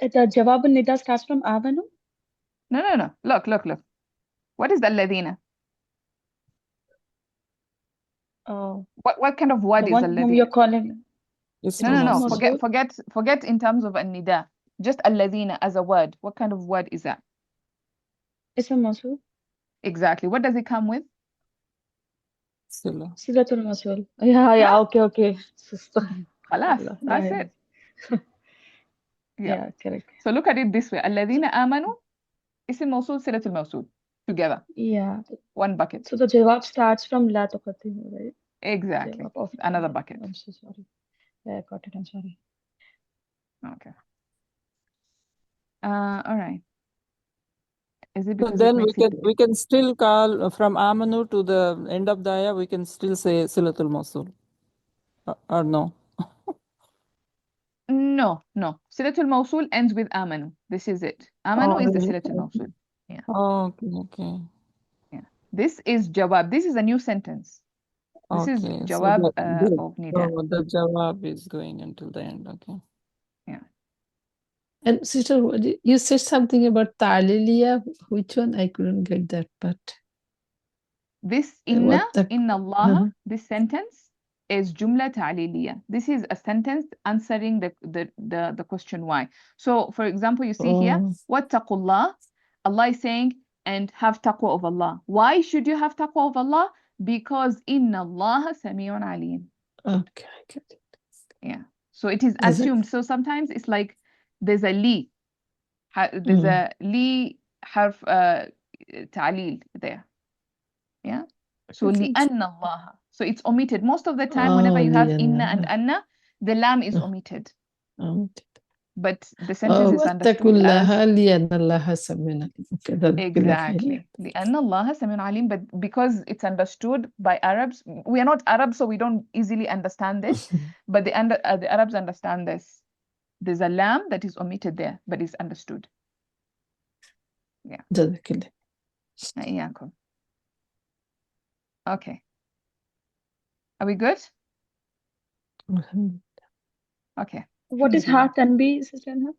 Jawab al-Nida starts from Amanu? No. Look. What is the Alladina? Oh. What kind of word the is one Alladina? whom you're calling. No. Forget in terms of an-nida. Just Alladina as a word. What kind of word is that? It's a Mosul. Exactly. What does it come with? Silatul Mosul. Yeah, okay. Khalas, that's it. Yeah, correct. So look at it this way. Alladina amanu, ism Mosul, silatul Mosul. Together. Yeah. One bucket. So the Jawab starts from La Tuqatimu, right? Exactly. Another bucket. I'm so sorry. Yeah, I got it. I'm sorry. Okay. All right. Is it So because then it makes it? we can still call from Amanu to the end of the ayah, we can still say Silatul Mawsul. Or no? No. Silatul Mawsul ends with Amanu. This is it. Amanu is the Silatul Mawsul. Yeah. Oh, okay. Yeah. This is Jawab. This is a new sentence. This is Okay. Jawab So of Nida. the Jawab is going until the end. Okay. Yeah. And sister, you said something about Ta'liliya. Which one? I couldn't get that part. This inna Allah, this sentence is Jumla Ta'liliya. This is a sentence answering the question why. So for example, you see here, wattaqullah, Allah is saying, and have taqwa of Allah. Why should you have taqwa of Allah? Because inna Allah sami'un alim. Okay, I get it. Yeah. So it is assumed. So sometimes it's like there's a li. There's a li harf ta'lil there. Yeah. So لأن Allah. So it's omitted. Most of the time, whenever you have inna and anna, the lam is omitted. But the sentence is understood as exactly. لأن الله سميع عليم. But because it's understood by Arabs, we are not Arabs, so we don't easily understand this. But the Arabs understand this. There's a lam that is omitted there, but it's understood. Yeah. Okay. Are we good? Okay. What is harf tanbih, Sister Anha?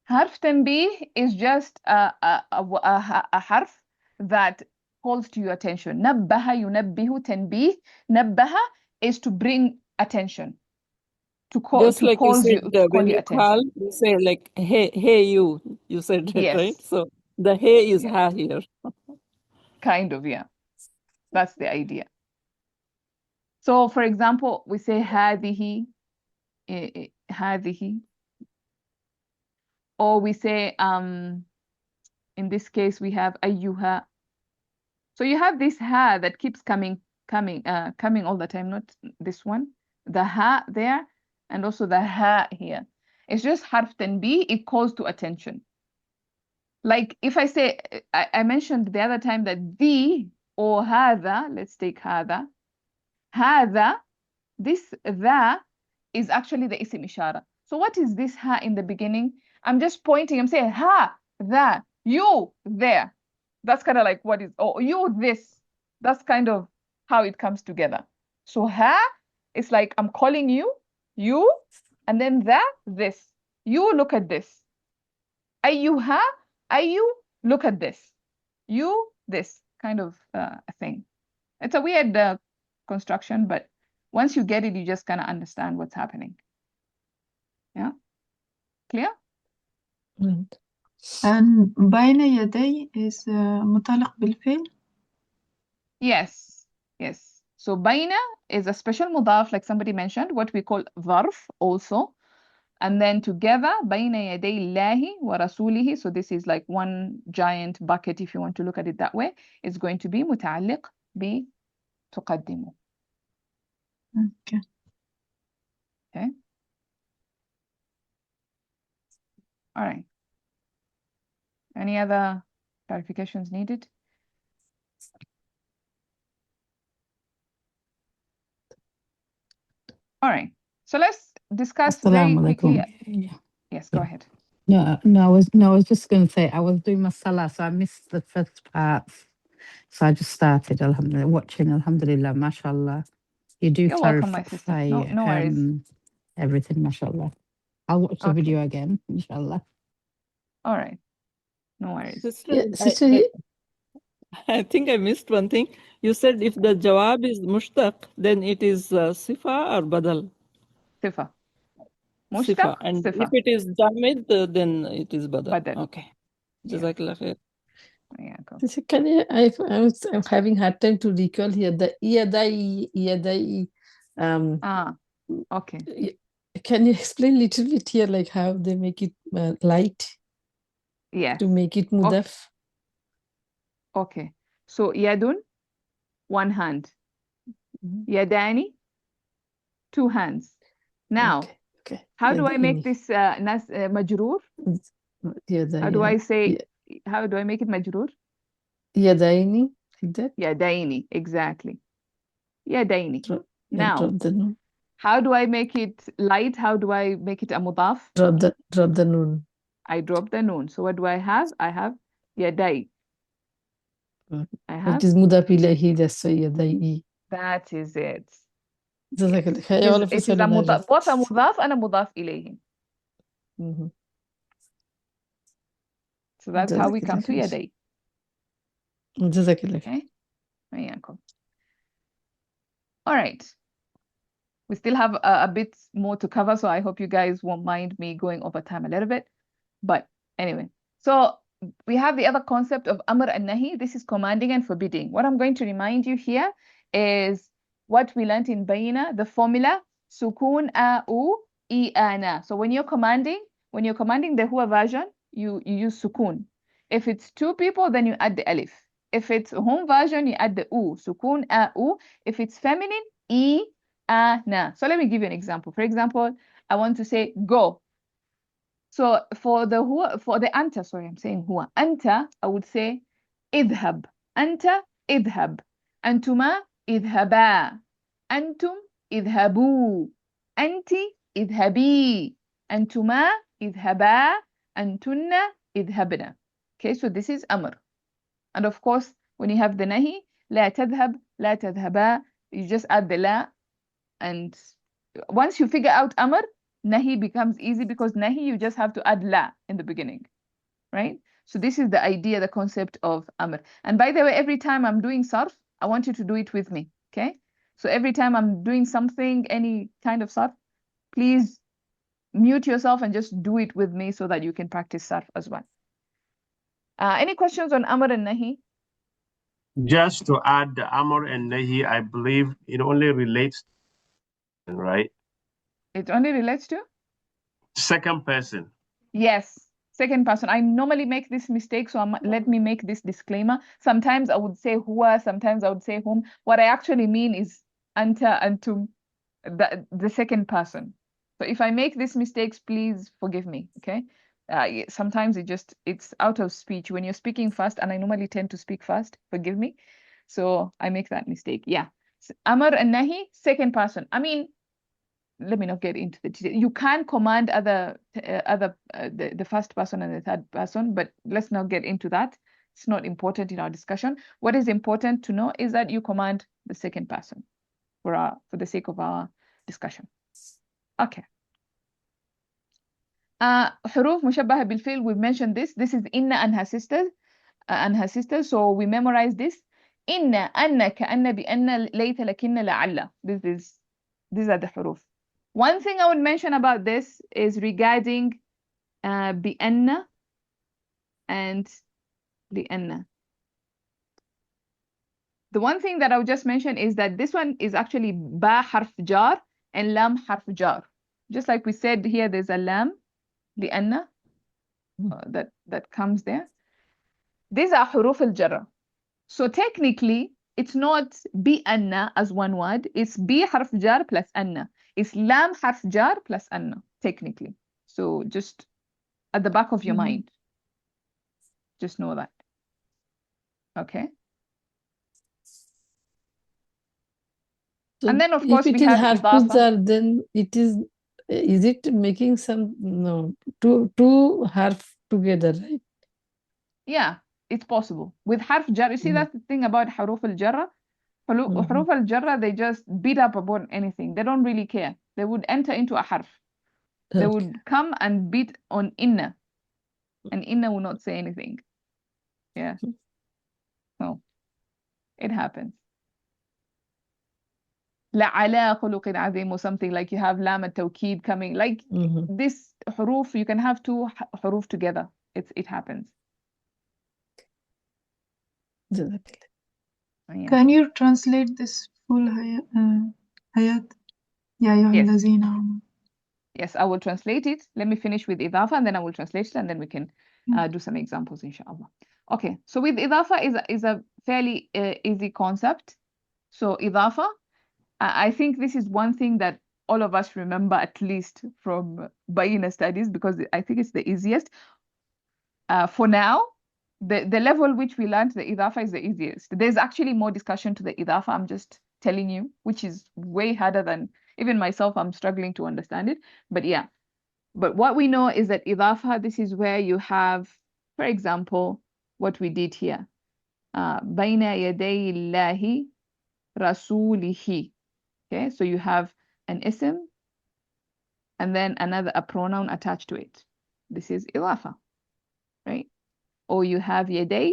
Harf tanbih is just a harf that calls to your attention. Nabbaha yunabbihu tanbih. Nabbaha is to bring attention. To call, just to like call you said, when you attention. call, you say like, hey, you said it, yes. right? So the hey is ha here. Kind of, yeah. That's the idea. So, for example, we say هذه, هذه, or we say, in this case, we have أيها. So you have this ha that keeps coming all the time, not this one. The ha there, and also the ha here. It's just harf tanbih, it calls to attention. Like if I say, I mentioned the other time that the or هذا, let's take هذا. هذا, this the is actually the isim ishara. So what is this ha in the beginning? I'm just pointing, I'm saying ha, that, you, there. That's kind of like what is, or you, this. That's kind of how it comes together. So ha, it's like I'm calling you, and then that, this. You look at this. Ayyuha, ayyu, look at this. You, this kind of a thing. It's a weird construction, but once you get it, you just kind of understand what's happening. Yeah? Clear? And بين يدي is متعلق بالفعل. Yes. So baina is a special mudaf, like somebody mentioned, what we call dharf also. And then together, بين يدي الله ورسوله. So this is like one giant bucket, if you want to look at it that way. It's going to be متعلق بتقدمه. Okay. All right. Any other clarifications needed? All right. So let's discuss very quickly. Yes, go ahead. No, I was just going to say, I was doing my salah, so I missed the first parts. So I just started, alhamdulillah, watching, alhamdulillah, mashallah. You do You're welcome, my sister. No worries. Everything, mashallah. I'll watch the video again, inshallah. All right. No worries. Sister, I think I missed one thing. You said if the jawab is mushtaq, then it is sifa or badal? Sifa. Mushtaq, and sifa. if it is jamid, then it is badal. Okay. Jazakallah khair. Can you, I'm having hard time to recall here the yadai. Okay. Can you explain a little bit here, like how they make it light? Yes. To make it mudaf. Okay. So yadun, one hand. Yadani, two hands. Now, how do I make this majroor? How do I say how do I make it مجرور? يديني like that. يديني, exactly. يديني. Now, drop the noon. how do I make it light? How do I make it a مضاف? Drop the noon. I drop the noon. So what do I have? I have يدي. I have. It is مضاف إليه, that's why يدي. That is it. جزاك الله خير. It is a مضاف أنا مضاف إليه. So that's how we come to يدي. جزاك الله خير. Okay. وياكم. All right. We still have a bit more to cover, so I hope you guys won't mind me going over time a little bit. But anyway, so we have the other concept of amr and nahi. This is commanding and forbidding. What I'm going to remind you here is what we learned in bayina, the formula sukun a u I ana. So when you're commanding the huwa version, you use sukun. If it's two people, then you add the alif. If it's hum version, you add the u, sukun a u. If it's feminine, I ana. So let me give you an example. For example, I want to say go. So for the anta, sorry, I'm saying huwa. Anta, I would say idhab. Anta idhab. Antuma idhaba. Antum idhabu. Anti idhabi. Antuma idhaba. Antunna idhabna. Okay, so this is amr. And of course, when you have the nahi, la tadhab, la tadhaba, you just add the la. And once you figure out amr, nahi becomes easy, because nahi, you just have to add la in the beginning, right? So this is the idea, the concept of amr. And by the way, every time I'm doing sarf, I want you to do it with me, okay? So every time I'm doing something, any kind of sarf, please mute yourself and just do it with me so that you can practice sarf as well. Any questions on amr and nahi? Just to add the amr and nahi, I believe it only relates, right? It only relates to? Second person. Yes, second person. I normally make this mistake, so let me make this disclaimer. Sometimes I would say huwa, sometimes I would say hum. What I actually mean is anta, antum, the second person. So if I make these mistakes, please forgive me, okay? Sometimes it's out of speech. When you're speaking fast, and I normally tend to speak fast, forgive me. So I make that mistake, yeah. So, amr and nahi, second person. I mean, let me not get into the detail. You can command the first person and the third person, but let's not get into that. It's not important in our discussion. What is important to know is that you command the second person for the sake of our discussion. Okay. حروف مشبهة بالفعل, we've mentioned this. This is inna and her sisters. So we memorize this. Inna, anna, كأن, بأن, ليت, لكن, لعل. These are the حروف. One thing I would mention about this is regarding بأن and لأن. The one thing that I would just mention is that this one is actually ba harf jar and lam harf jar. Just like we said here, there's a lam, لأن, that comes there. These are حروف الجر. So technically, it's not بأن as one word. It's B harf jar plus أن. It's lam harf jar plus أن, technically. So just at the back of your mind, just know that. Okay. So and then of course if it we is have harf إضافة. jar, then is it making two harf together, right? Yeah, it's possible. With harf jar, you see that's the thing about حروف الجر. حروف الجر, they just beat up about anything. They don't really care. They would enter into a harf. They would come and beat on inna, and inna will not say anything. Yeah. So it happens. لعلى خلق عظيم, or something like you have lam التوكيد coming. Like this حروف, you can have two حروف together. It happens. Can you translate this full ayat? Ya ayyuhallazina. Yes, I will translate it. Let me finish with إضافة, and then I will translate it, and then we can do some examples, inshallah. Okay, so with إضافة is a fairly easy concept. So إضافة, I think this is one thing that all of us remember, at least from Bayina studies, because I think it's the easiest. For now, the level which we learned the Idafa is the easiest. There's actually more discussion to the Idafa, I'm just telling you, which is way harder than even myself, I'm struggling to understand it. But yeah, but what we know is that Idafa, this is where you have, for example, what we did here. بين يدي الله رسوله. Okay, so you have an ism and then a pronoun attached to it. This is Idafa, right? Or you have yaday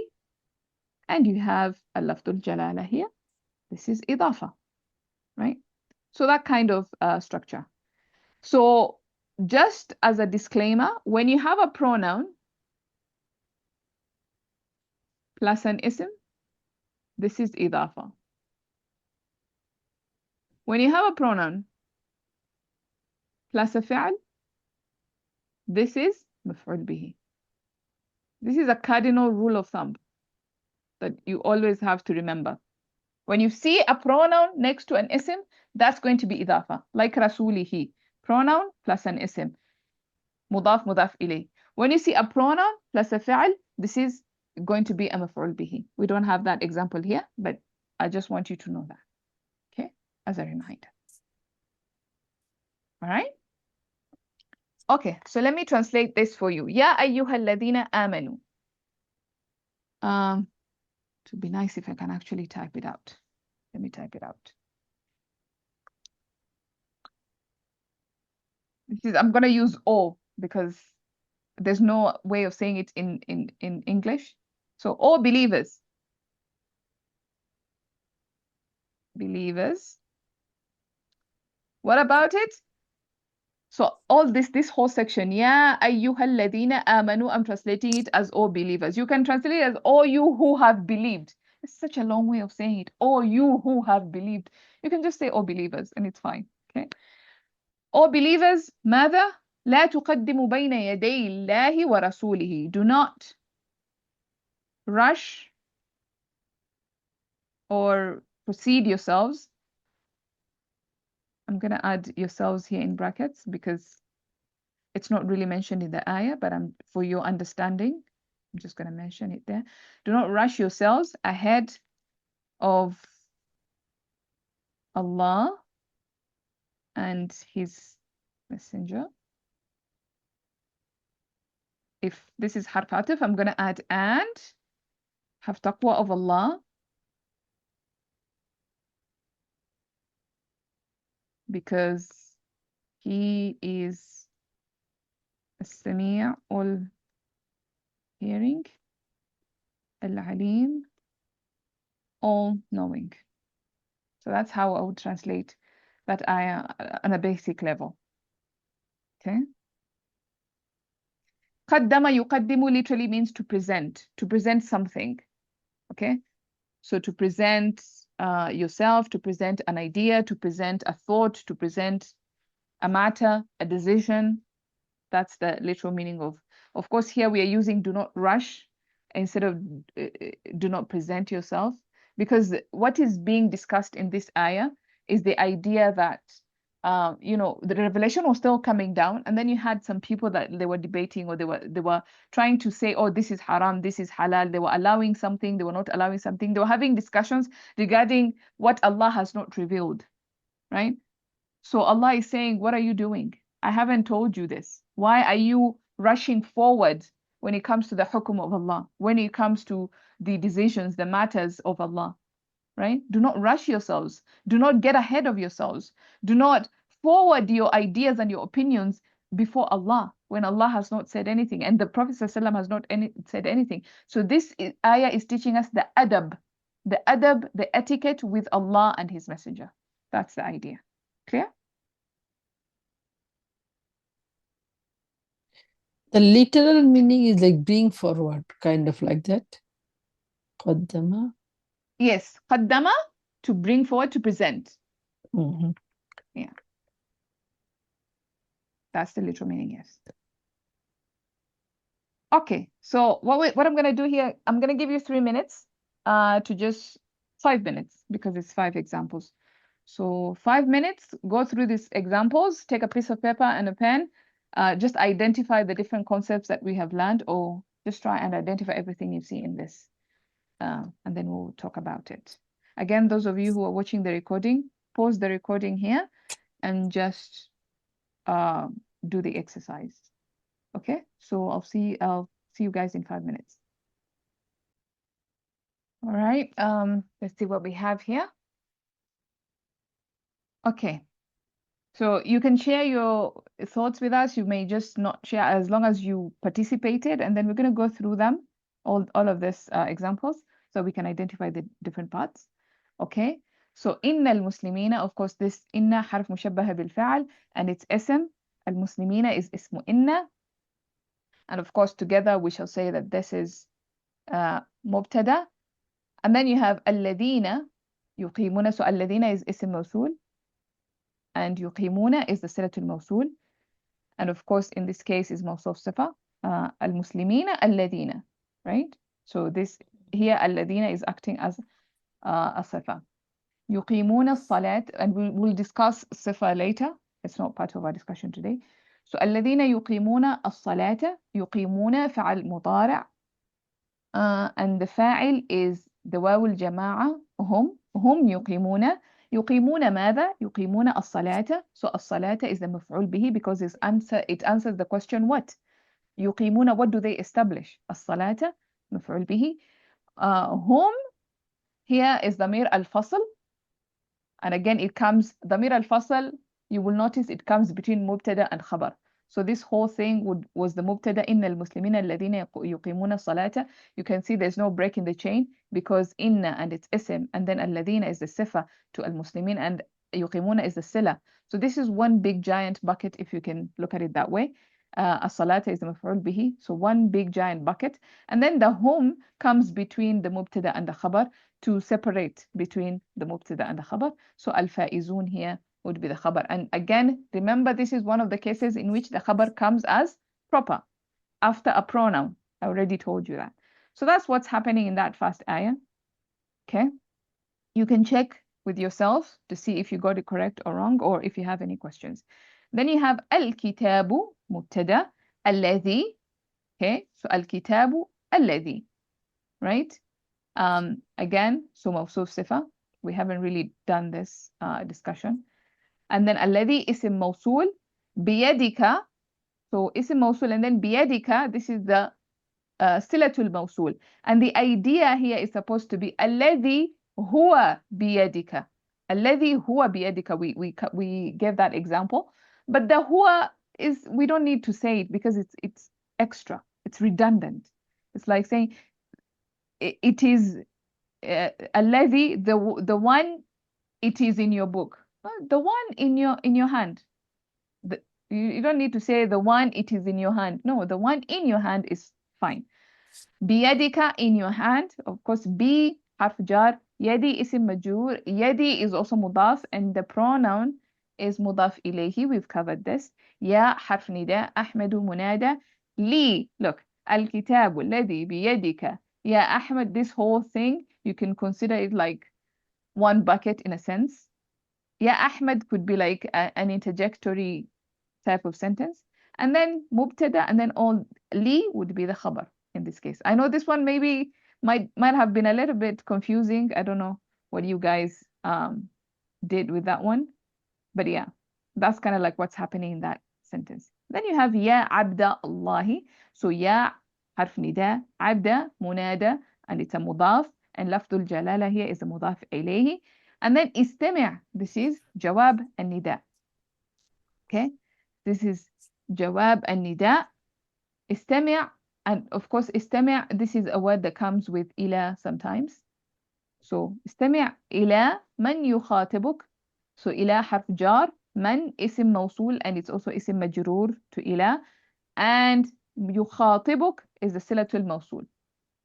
and you have a lafdul jalala here. This is Idafa, right? So that kind of structure. So just as a disclaimer, when you have a pronoun plus an ism, this is Idafa. When you have a pronoun plus a fi'al, this is maf'ul bihi. This is a cardinal rule of thumb that you always have to remember. When you see a pronoun next to an ism, that's going to be Idafa, like rasulihi. Pronoun plus an ism. Mudaf, mudaf ilayh. When you see a pronoun plus a fi'al, this is going to be a maf'ul bihi. We don't have that example here, but I just want you to know that, okay, as a reminder. All right? Okay, so let me translate this for you. Ya ayyuhal ladina amanu. It would be nice if I can actually type it out. Let me type it out. I'm going to use O because there's no way of saying it in English. So, O believers. Believers. What about it? So all this whole section, Ya ayyuhal ladina amanu, I'm translating it as O believers. You can translate it as O you who have believed. It's such a long way of saying it. O you who have believed. You can just say O believers and it's fine. Okay. O believers, ماذا؟ لا تقدموا بين يدي الله ورسوله. Do not rush or proceed yourselves. I'm going to add yourselves here in brackets because it's not really mentioned in the ayah, but for your understanding, I'm just going to mention it there. Do not rush yourselves ahead of Allah and His Messenger. If this is harf atif, I'm going to add and. Have taqwa of Allah. Because He is السميع, all hearing, al-alim, all knowing. So that's how I would translate that ayah on a basic level. Okay. قدم يقدم literally means to present something. Okay. So to present yourself, to present an idea, to present a thought, to present a matter, a decision. That's the literal meaning of course, here we are using do not rush instead of do not present yourself, because what is being discussed in this ayah is the idea that, the revelation was still coming down, and then you had some people that they were debating, or they were trying to say, oh, this is haram, this is halal. They were allowing something, they were not allowing something. They were having discussions regarding what Allah has not revealed, right? So Allah is saying, what are you doing? I haven't told you this. Why are you rushing forward when it comes to the hukum of Allah, when it comes to the decisions, the matters of Allah, right? Do not rush yourselves. Do not get ahead of yourselves. Do not forward your ideas and your opinions before Allah when Allah has not said anything and the Prophet ﷺ has not said anything. So this ayah is teaching us the adab, the etiquette with Allah and His Messenger. That's the idea. Clear? The literal meaning is like bring forward, kind of like that. Qaddama. Yes, qaddama, to bring forward, to present. Mm-hmm. Yeah. That's the literal meaning, yes. Okay, so what I'm going to do here, I'm going to give you 3 minutes to just 5 minutes, because it's 5 examples. So 5 minutes, go through these examples, take a piece of paper and a pen, just identify the different concepts that we have learned, or Just try and identify everything you see in this. And then we'll talk about it. Again, those of you who are watching the recording, pause the recording here and just do the exercise. Okay, so I'll see you guys in 5 minutes. All right, let's see what we have here. Okay, so you can share your thoughts with us. You may just not share as long as you participated, and then we're going to go through them, all of these examples, so we can identify the different parts. Okay, so إن المسلمين, of course this إن حرف مشبهة بالفعل and its اسم. المسلمين is اسم إن, and of course together we shall say that this is مبتدا. And then you have الذين يقيمون, so الذين is اسم موصول and يقيمون is the صلة الموصول, and of course in this case is موصوف صفة. المسلمين الذين, right? So this here الذين is acting as a صفة. يقيمون الصلاة, and we'll discuss صفة later. It's not part of our discussion today. So الذين يقيمون الصلاة, يقيمون فعل مضارع, and the فاعل is the واو الجماعة هم يقيمون. يقيمون ماذا؟ يقيمون الصلاة. So الصلاة is the مفعول به because it answers the question what? يقيمون, what do they establish? الصلاة مفعول به. هم here is ضمير الفصل, and again it comes ضمير الفصل, you will notice it comes between مبتدا and خبر. So this whole thing was the مبتدا إن المسلمين الذين يقيمون الصلاة. You can see there's no break in the chain because إن and its اسم, and then الذين is the صفة to المسلمين, and يقيمون is the صلة. So this is one big giant bucket, if you can look at it that way. الصلاة is the مفعول به, so one big giant bucket, and then the hum comes between the مبتدا and the خبر to separate between the مبتدا and the خبر. So الفائزون here would be the khabar. And again, remember, this is one of the cases in which the khabar comes as proper after a pronoun. I already told you that. So that's what's happening in that first ayah. Okay, you can check with yourself to see if you got it correct or wrong, or if you have any questions. Then you have al-kitabu mubtada, alladhi. Okay, so al-kitabu alladhi, right? Again, so mawsuf sifa. We haven't really done this discussion. And then الذي اسم موصول, بيدك, so اسم موصول, and then بيدك, this is the صلة الموصول. And the idea here is supposed to be الذي هو بيدك. الذي هو بيدك. We gave that example, but the هو is, we don't need to say it because it's extra, it's redundant. It's like saying it is الذي, the one, it is in your book. The one in your hand. You don't need to say the one it is in your hand. No, the one in your hand is fine. بيدك, in your hand. Of course, بي حرف جار, يدي اسم مجرور. يدي is also مضاف, and the pronoun is مضاف إليه. We've covered this. يا حرف نداء. أحمد منادى. لي, look, الكتاب الذي بيدك يا أحمد. This whole thing, you can consider it like one bucket in a sense. Ya Ahmed could be like an interjectory type of sentence. And then mubtada, and then all li would be the khabar in this case. I know this one maybe might have been a little bit confusing. I don't know what you guys did with that one. But yeah, that's kind of like what's happening in that sentence. Then you have ya abda Allahi. So ya harf nida, abda munada, and it's a mudaf, and lafdul jalala here is a mudaf ilayhi. And then istami', this is jawab and nida. Okay, this is jawab and nida. Istami', and of course istami', this is a word that comes with ila sometimes. So istami' ila man yukhatibuk. So ila harf jar, man isim mawsul, and it's also isim majroor to ila. And yukhatibuk is the silatul mawsul.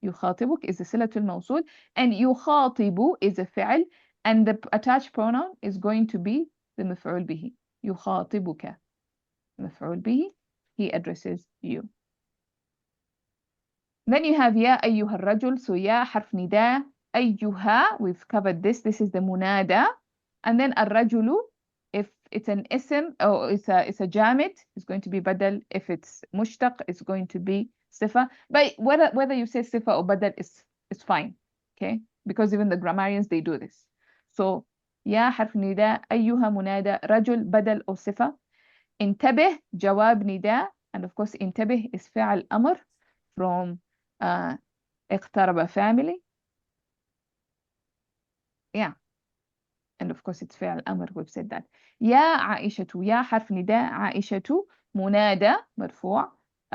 يخاطبك is the صلة الموصول, and يخاطب is a فعل, and the attached pronoun is going to be the مفعول به. يخاطبك, مفعول به, he addresses you. Then you have يا أيها الرجل, so يا حرف نداء, أيها, we've covered this, this is the munada. And then الرجل, if it's an ism, or it's a jamid, it's going to be badal. If it's mushtaq, it's going to be sifa. But whether you say sifa or badal is fine, okay? Because even the grammarians, they do this. So يا حرف نداء, أيها منادى, رجل بدل أو صفة. انتبه جواب نداء, and of course انتبه is فعل أمر from اقترب family. Yeah, and of course it's فعل أمر, we've said that. يا عائشة, يا حرف نداء, عائشة منادى مرفوع,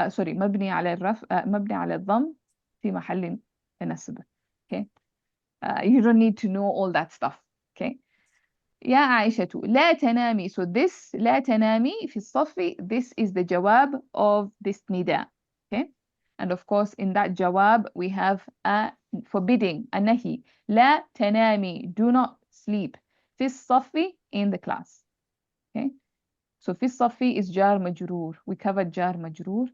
sorry, مبني على الرفع, مبني على الضم في محل نصب. Okay, you don't need to know all that stuff. Okay, يا عائشة لا تنامي. So this لا تنامي في الصف, this is the جواب of this نداء. Okay, and of course in that جواب we have a forbidding, a نهي. لا تنامي, do not sleep. في الصف, in the class. Okay, so في الصف is جار مجرور. We covered جار مجرور.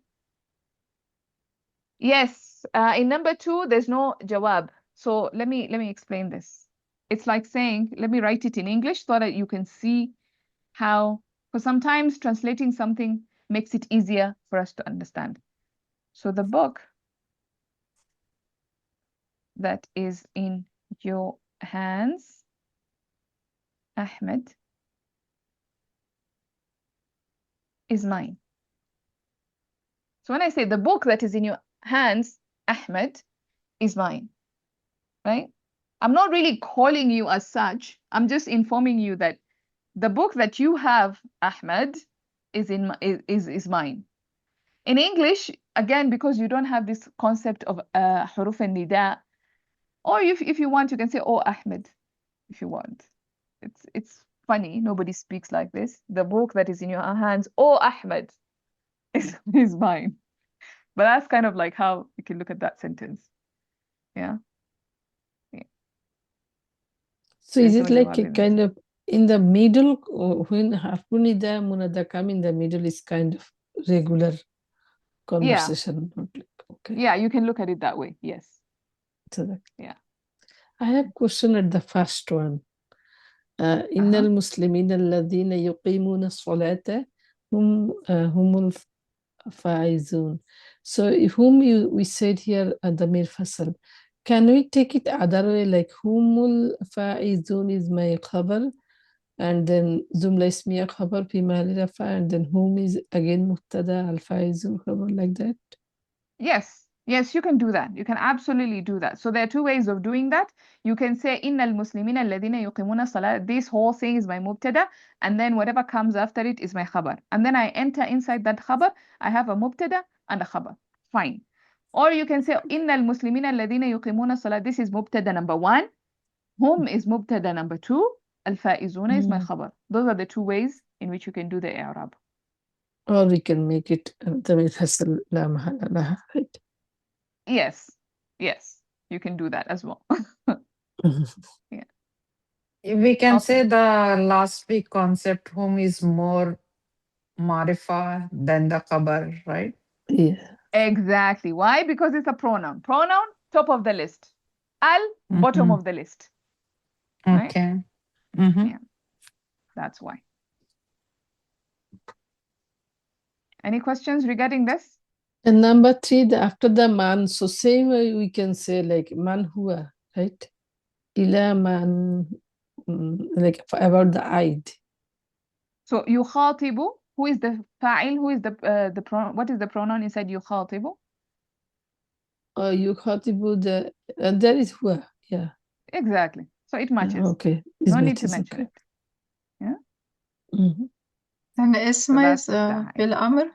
Yes, in number 2 there's no جواب. So let me explain this. It's like saying, let me write it in English so that you can see how, because sometimes translating something makes it easier for us to understand. So the book that is in your hands, Ahmed, is mine. So when I say the book that is in your hands, Ahmed, is mine, right? I'm not really calling you as such. I'm just informing you that the book that you have, Ahmed, is mine. In English, again, because you don't have this concept of حروف النداء, or if you want, you can say, oh, Ahmed, if you want. It's funny. Nobody speaks like this. The book that is in your hands, oh, Ahmed, is mine. But that's kind of like how you can look at that sentence. Yeah. So is it like a kind of in the middle, when harfun nida munada come in the middle, is kind of regular conversation? Yeah. Okay. Yeah, you can look at it that way. Yes. So that, yeah. I have a question at the first one. إن المسلمين الذين يقيمون الصلاة هم الفائزون. So whom we said here at the Mirfasal, can we take it other way, like هم الفائزون is my khabar, and then جملة اسمية خبر في محل رفع, and then whom is again مبتدا الفائزون خبر, like that? Yes, you can do that. You can absolutely do that. So there are two ways of doing that. You can say إن المسلمين الذين يقيمون الصلاة. This whole thing is my mubtada, and then whatever comes after it is my khabar. And then I enter inside that khabar. I have a mubtada and a khabar. Fine. Or you can say إن المسلمين الذين يقيمون الصلاة. This is mubtada number 1. Hum is mubtada number 2. الفائزون is my khabar. Those are the two ways in which you can do the i'rab. Or we can make it the Mirfasal لا محل لها, right? Yes, you can do that as well. Yeah. We can say the last week concept, whom is more marifa than the khabar, right? Yeah. Exactly. Why? Because it's a pronoun. Pronoun, top of the list. Al, bottom of the list. Okay. Right? Yeah. That's why. Any questions regarding this? And number 3, after the man, so same way we can say like man huwa, right? Ila man, like about the Eid. So yukhatibu, who is the fa'il? Who is the pronoun? What is the pronoun inside yukhatibu? Yukhatibu, there is huwa, yeah. Exactly. So it matches. Okay. No need to mention it. Yeah. And isma is بالأمر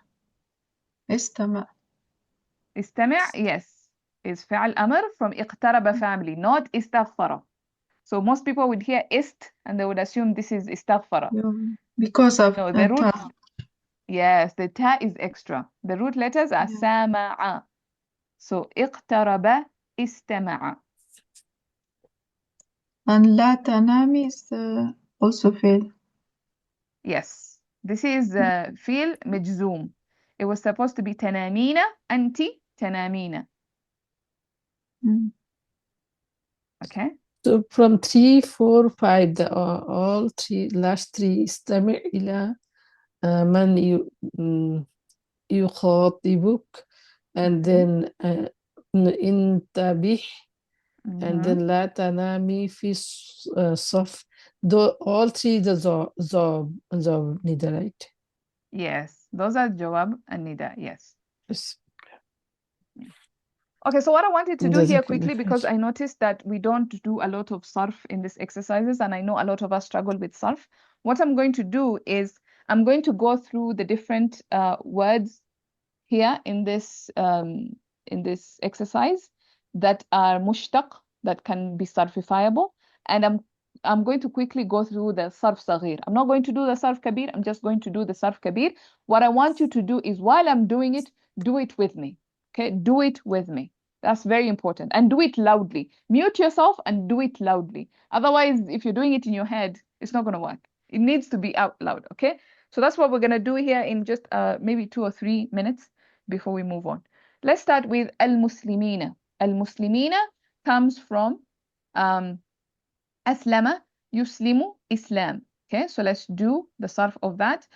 استمع. استمع, yes, is فعل أمر from اقترب family, not استغفر. So most people would hear ist and they would assume this is استغفر. Because of the root. Yes, the ta is extra. The root letters are سامع. So اقترب استمع. And لا تنامي is also fail. Yes, this is فعل مجزوم. It was supposed to be تنامين, أنت تنامين. Okay. So from 3, 4, 5, all three, last 3, استمع إلى من يخاطبك. and then انتبه, and then لا تنامي في الصف. All three the job nida, right? Yes, those are jawab and nida. Yes. Yes. Okay, so what I wanted to do here quickly, because I noticed that we don't do a lot of sarf in these exercises, and I know a lot of us struggle with sarf. What I'm going to do is I'm going to go through the different words here in this exercise that are mushtaq, that can be sarfifiable, and I'm going to quickly go through the sarf saghir. I'm not going to do the sarf kabir, I'm just going to do the sarf kabir. What I want you to do is, while I'm doing it, do it with me. Okay, do it with me. That's very important. And do it loudly. Mute yourself and do it loudly. Otherwise, if you're doing it in your head, it's not going to work. It needs to be out loud, okay? So that's what we're going to do here in just maybe 2 or 3 minutes before we move on. Let's start with al-muslimina. Al-muslimina comes from aslama, yuslimu, islam. Okay, so let's do the sarf of that.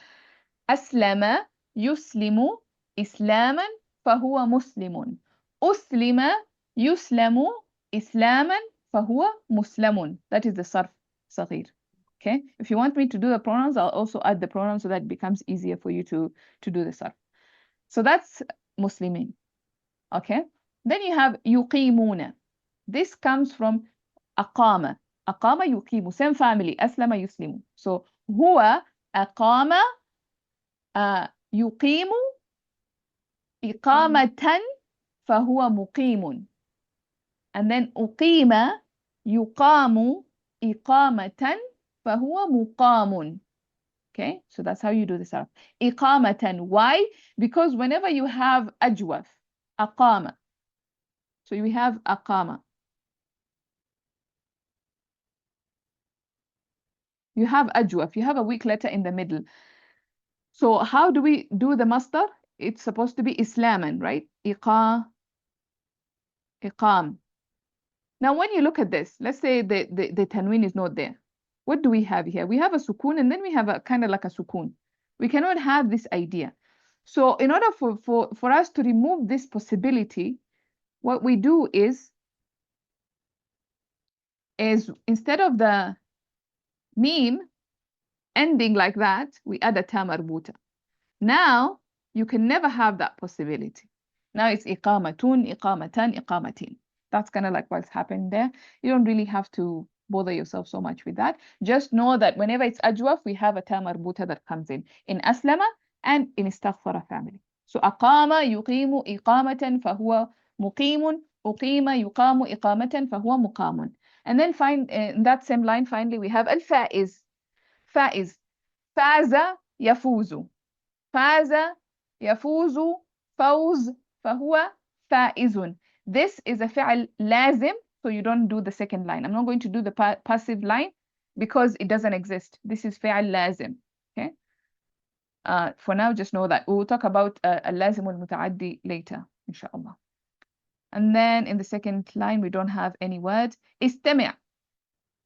Aslama, yuslimu, islaman, fahuwa muslimun. Uslima, yuslamu, islaman, fahuwa muslimun. That is the sarf saghir. Okay, if you want me to do the pronouns, I'll also add the pronouns so that it becomes easier for you to do the sarf. So that's muslimin. Okay, then you have yuqimuna. This comes from aqama. Aqama yuqimu, same family, aslama yuslimu. So huwa aqama yuqimu iqamatan fahuwa muqimun. And then uqima yuqamu iqamatan fahuwa muqamun. Okay, so that's how you do this sarf. Iqamatan. Why? Because whenever you have ajwaf, aqama. So you have aqama. You have ajwaf. You have a weak letter in the middle. So how do we do the masdar? It's supposed to be islaman, right? Iqam. Now, when you look at this, let's say the tanween is not there. What do we have here? We have a sukun, and then we have a kind of like a sukun. We cannot have this idea. So in order for us to remove this possibility, what we do is instead of the meme ending like that, we add a ta marbuta. Now, you can never have that possibility. Now it's iqamatun, iqamatan, iqamatin. That's kind of like what's happening there. You don't really have to bother yourself so much with that. Just know that whenever it's ajwaf, we have a ta marbuta that comes in aslama and in istaghfara family. So aqama yuqimu iqamatan fahuwa muqimun, uqima yuqamu iqamatan fahuwa muqamun. And then in that same line, finally, we have al-faiz. Faiz. Faza yafuzu. Faza yafuzu. Fawz. Fahuwa faizun. This is a fi'al lazim, so you don't do the second line. I'm not going to do the passive line because it doesn't exist. This is fi'al lazim. Okay. For now, just know that. We'll talk about al-lazim wal-muta'addi later, inshallah. And then in the second line, we don't have any word. Istami'.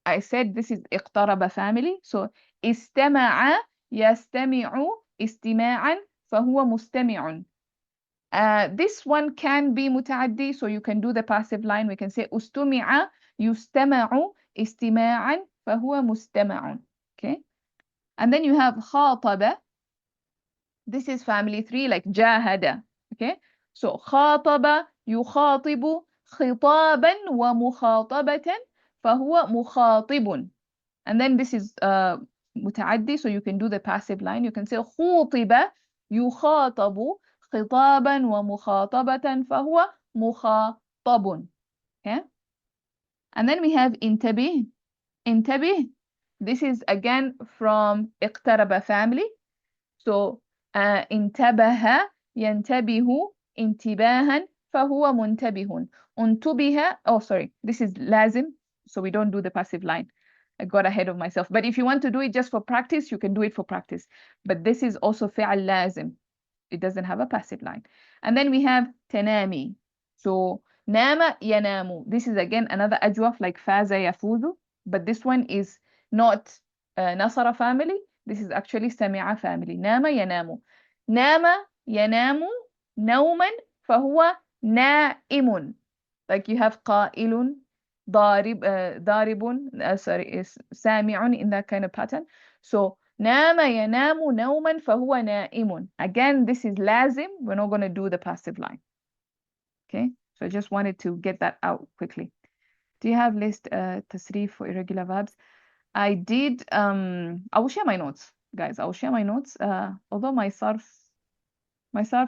I said this is iqtaraba family. So istama'a yastami'u istima'an fahuwa mustami'un. This one can be muta'addi, so you can do the passive line. We can say ustumi'a yustama'u istima'an fahuwa mustama'un. Okay. And then you have khataba. This is family 3, like jahada. Okay. So khataba yukhatibu khitaban wa mukhatabatan fahuwa mukhatibun. And then this is muta'addi, so you can do the passive line. You can say khutiba yukhatabu khitaban wa mukhatabatan fahuwa mukhatabun. Okay. And then we have intabih. Intabih. This is again from iqtaraba family. So intabaha yantabihu intibahan fahuwa muntabihun. Untubiha. Oh, sorry. This is lazim, so we don't do the passive line. I got ahead of myself. But if you want to do it just for practice, you can do it for practice. But this is also fi'al lazim. It doesn't have a passive line. And then we have tanami. So nama yanamu. This is again another ajwaf like faza yafuzu. But this one is not nasara family. This is actually sami'a family. Nama yanamu. Nama yanamu nauman فهو نائم. Like you have قائل, ضارب, sorry, سامع in that kind of pattern. So نام ينام نوما فهو نائم. Again, this is لازم. We're not going to do the passive line. Okay, so I just wanted to get that out quickly. Do you have list tasrif for irregular verbs? I did. I will share my notes, guys. I will share my notes. Although my sarf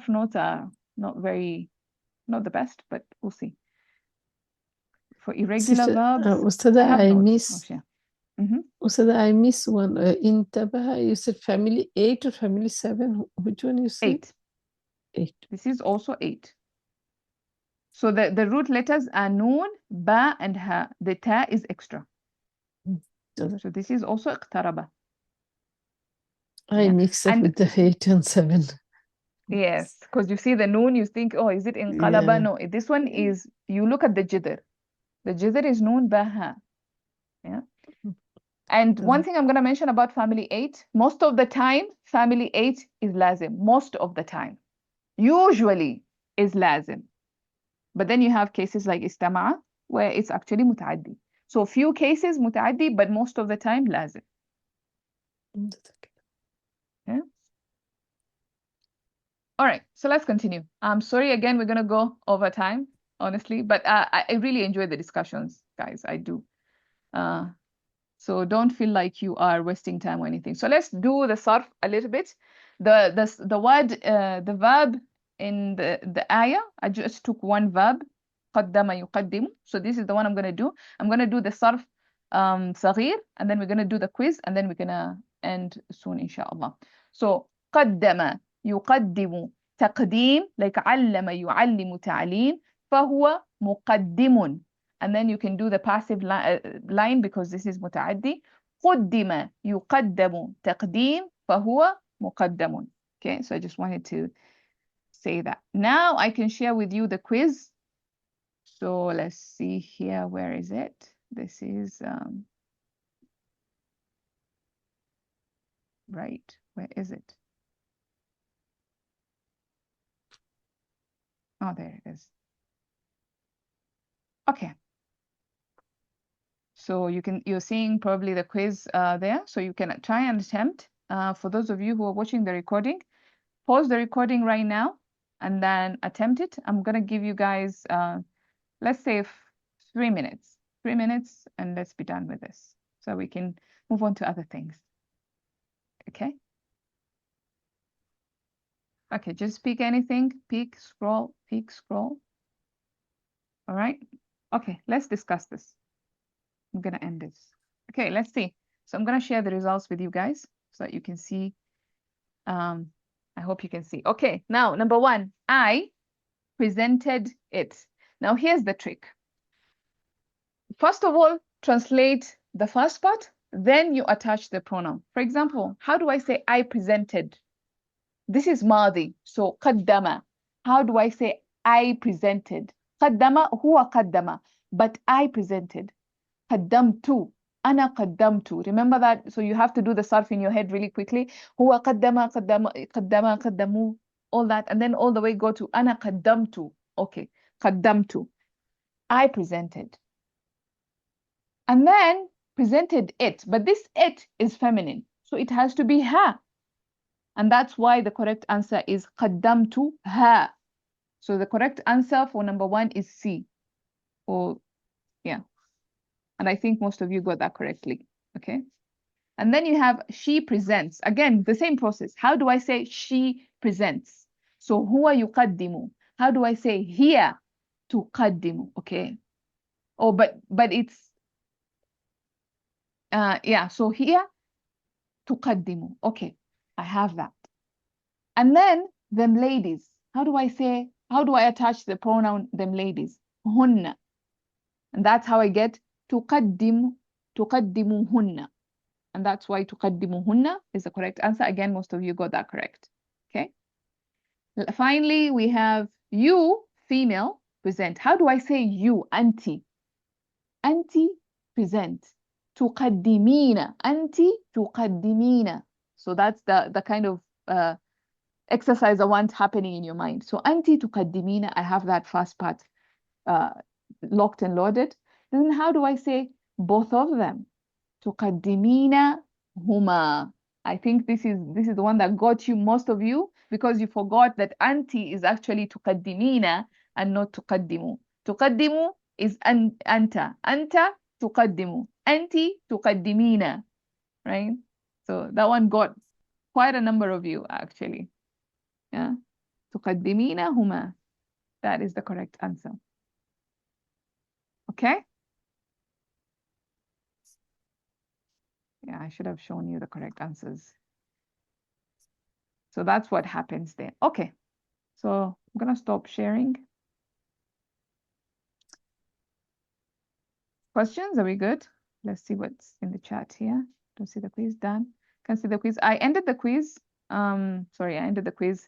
notes are not the best, but we'll see. For irregular Sister, verbs, Ustada, I have I notes. miss. I'll share. Mhm. Ustada, I miss one. Intabaha, you said family 8 or family 7? Which one you said? 8. 8. This is also 8. So the root letters are noon, ba, and ha. The ta is extra. So this is also اقترب. I mix up with the 8 and 7. Yes, because you see the noon, you think, oh, is it inqalaba? Yeah. No, this one is, you look at the jidr. The jidr is noon, ba, ha. Yeah. And one thing I'm going to mention about family 8, most of the time, family 8 is lazim. Most of the time. Usually is lazim. But then you have cases like istama'a, where it's actually mutaaddi. So few cases mutaaddi, but most of the time lazim. Yeah. All right, so let's continue. I'm sorry again, we're gonna go over time, honestly, but I really enjoy the discussions, guys. I do. So don't feel like you are wasting time or anything. So let's do the sarf a little bit. The word, the verb in the ayah, I just took one verb, قدم يقدم. So this is the one I'm gonna do. I'm gonna do the sarf صغير, and then we're gonna do the quiz, and then we're gonna end soon, inshallah. So قدم يقدم تقديم, like علم يعلم تعليم, فهو مقدم. And then you can do the passive line because this is متعدي. قدم يقدم تقديم فهو مقدم. Okay, so I just wanted to say that. Now I can share with you the quiz. So let's see here. Where is it? This is right. Where is it? Oh, there it is. Okay. So you're seeing probably the quiz there. So you can try and attempt. For those of you who are watching the recording, pause the recording right now and then attempt it. I'm gonna give you guys, let's say 3 minutes. 3 minutes, and let's be done with this. So we can move on to other things. Okay? Okay, just pick anything. Pick, scroll, pick, scroll. All right? Okay, let's discuss this. I'm gonna end this. Okay, let's see. So I'm gonna share the results with you guys so that you can see. I hope you can see. Okay, now number 1, I presented it. Now here's the trick. First of all, translate the first part, then you attach the pronoun. For example, how do I say I presented? This is ماضي, so قدم. How do I say I presented? قدم هو قدم, but I presented. قدمت, أنا قدمت. Remember that? So you have to do the sarf in your head really quickly. هو قدم قدموا, all that, and then all the way go to أنا قدمت. Okay, قدمت. I presented. And then presented it, but this it is feminine, so it has to be ha. And that's why the correct answer is قدمت ha. So the correct answer for number 1 is C. Or yeah. And I think most of you got that correctly. Okay. And then you have she presents. Again, the same process. How do I say she presents? So هو يقدم. How do I say هي تقدم? Okay. Oh, but it's yeah. So here تقدم. Okay, I have that. And then them ladies. How do I attach the pronoun them ladies? هن. And that's how I get تقدمهن. And that's why تقدمهن is the correct answer. Again, most of you got that correct. Okay. Finally, we have you, female, present. How do I say you, auntie? Auntie, present. تقدمين. Auntie, تقدمين. So that's the kind of exercise I want happening in your mind. So أنتِ تقدمين, I have that first part locked and loaded. Then how do I say both of them? تقدمين هما. I think this is the one that got you, most of you, because you forgot that أنتِ is actually تقدمين and not تقدموا. تقدموا is أنت. أنت تقدم. أنتِ تقدمين. Right? So that one got quite a number of you actually. Yeah. تقدمين هما. That is the correct answer. Okay? Yeah, I should have shown you the correct answers. So that's what happens there. Okay. So I'm going to stop sharing. Questions? Are we good? Let's see what's in the chat here. Don't see the quiz. Done. Can see the quiz. I ended the quiz. Sorry, I ended the quiz.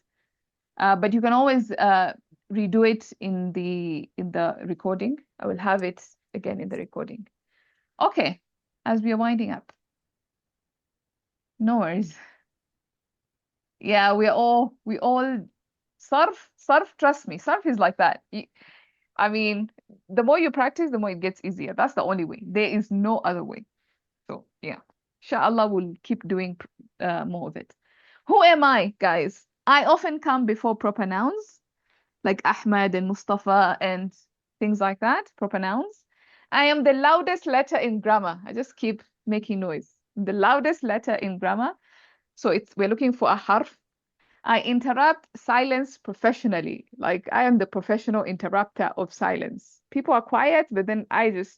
But you can always redo it in the recording. I will have it again in the recording. Okay, as we are winding up. No worries. Yeah, we all surf, trust me, surf is like that. I mean, the more you practice, the more it gets easier. That's the only way. There is no other way. So yeah, inshallah, we'll keep doing more of it. Who am I, guys? I often come before proper nouns, like Ahmad and Mustafa and things like that, proper nouns. I am the loudest letter in grammar. I just keep making noise. The loudest letter in grammar. So we're looking for a harf. I interrupt silence professionally. Like I am the professional interrupter of silence. People are quiet, but then I just,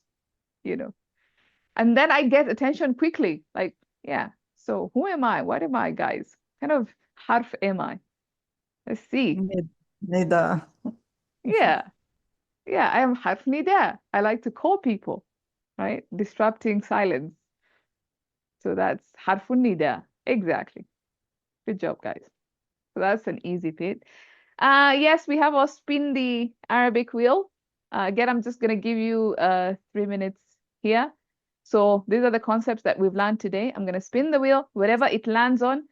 and then I get attention quickly. Like, yeah. So who am I? What am I, guys? Kind of harf am I? Let's see. Nida. Yeah. Yeah, I am harf nida. I like to call people, right? Disrupting silence. So that's harfun nida. Exactly. Good job, guys. So that's an easy bit. Yes, we have our spin the Arabic wheel. Again, I'm just going to give you 3 minutes here. So these are the concepts that we've learned today. I'm going to spin the wheel. Whatever it lands on,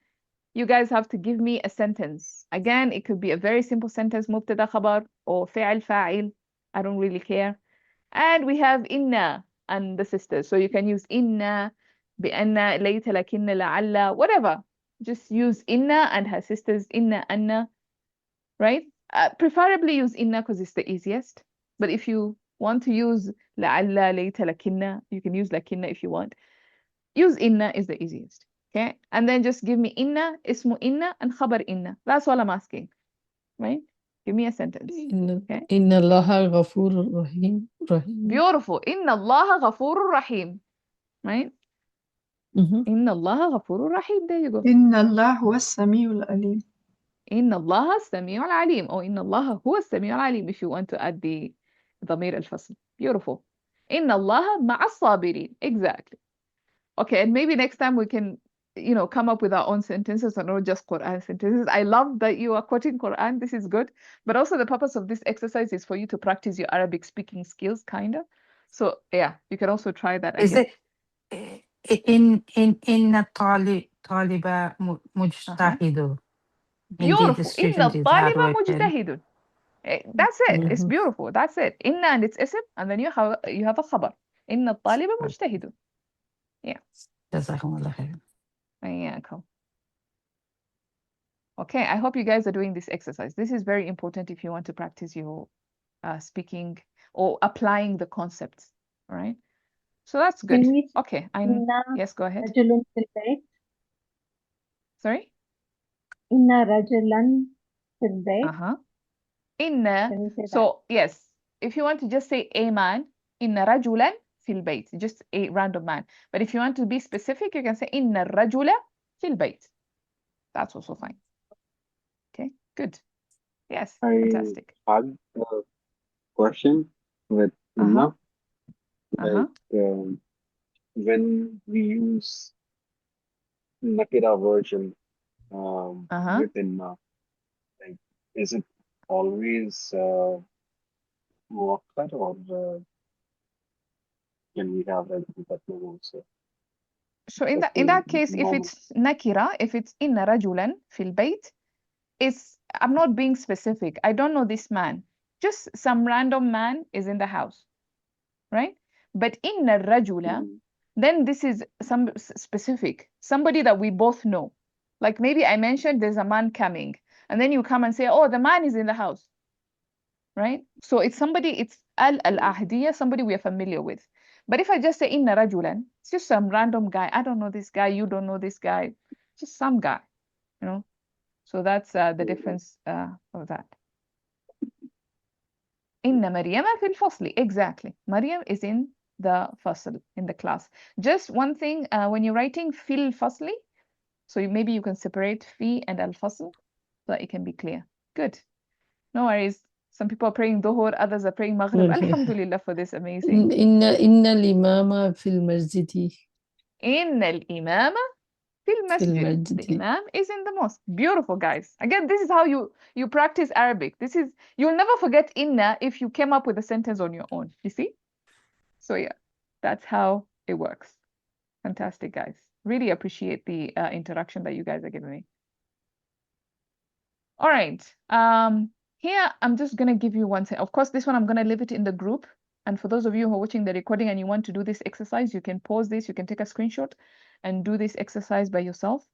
you guys have to give me a sentence. Again, it could be a very simple sentence, مبتدا خبر, or فعل فاعل. I don't really care. And we have inna and the sisters. So you can use inna, بأن, ليت, لكن, لعل, whatever. Just use inna and her sisters, inna, anna, right? Preferably use inna because it's the easiest. But if you want to use لعل, ليت, لكن, you can use لكن if you want. Use inna is the easiest. Okay? And then just give me inna, ismu inna, and khabar inna. That's all I'm asking. Right? Give me a sentence. Okay? Inna Allaha ghafurur rahim. Beautiful. Inna Allaha ghafurur rahim. Right? Inna Allaha ghafurur rahim. There you go. إن الله هو السميع العليم. إن الله السميع العليم. Or إن الله هو السميع العليم if you want to add the ضمير الفصل. Beautiful. إن الله مع الصابرين. Exactly. Okay, and maybe next time we can, come up with our own sentences and not just Quran sentences. I love that you are quoting Quran. This is good. But also the purpose of this exercise is for you to practice your Arabic speaking skills, kind of. So yeah, you can also try that Is again. it in طالب مجتهد? Beautiful. Indeed, the إن student is hard الطالب working. مجتهد. That's it. It's beautiful. That's it. إن and its اسم, and then you have a خبر. إن الطالب مجتهد. Yeah. جزاكم الله خير. Yeah, cool. Okay, I hope you guys are doing this exercise. This is very important if you want to practice your speaking or applying the concepts. All right. So that's good. Okay. Yes, go ahead. Sorry? Inna rajulan fil bayt. Inna. So yes, if you want to just say a man, inna rajulan fil bayt, just a random man. But if you want to be specific, you can say inna rajula fil bayt. That's also fine. Okay, good. Yes, fantastic. I had a question with inna. Like when we use nakira version with inna, like is it always muakkad or can we have like that also? So in that case, if it's nakira, if it's inna rajulan fil bayt, I'm not being specific. I don't know this man. Just some random man is in the house, right? But inna rajula, then this is some specific, somebody that we both know. Like maybe I mentioned there's a man coming, and then you come and say, oh, the man is in the house, right? So it's somebody, it's al-ahdiyya, somebody we are familiar with. But if I just say inna rajulan, it's just some random guy. I don't know this guy, you don't know this guy, just some guy, you know? So that's the difference of that. Inna Maryama fil fasli. Exactly. Maryam is in the fasl, in the class. Just one thing, when you're writing fil fasli, so maybe you can separate fi and al-fasl so that it can be clear. Good. No worries. Some people are praying Dhuhr, others are praying Maghrib. Okay. Alhamdulillah for this amazing. Inna al-imama fil masjidi. Inna al-imama fil masjid. The masjidi. imam is in the mosque. Beautiful, guys. Again, this is how you practice Arabic. This is, you'll never forget inna if you came up with a sentence on your own. You see? So yeah, that's how it works. Fantastic, guys. Really appreciate the interaction that you guys are giving me. All right. Here, I'm just going to give you one. Of course, this one, I'm going to leave it in the group. And for those of you who are watching the recording and you want to do this exercise, you can pause this, you can take a screenshot and do this exercise by yourself.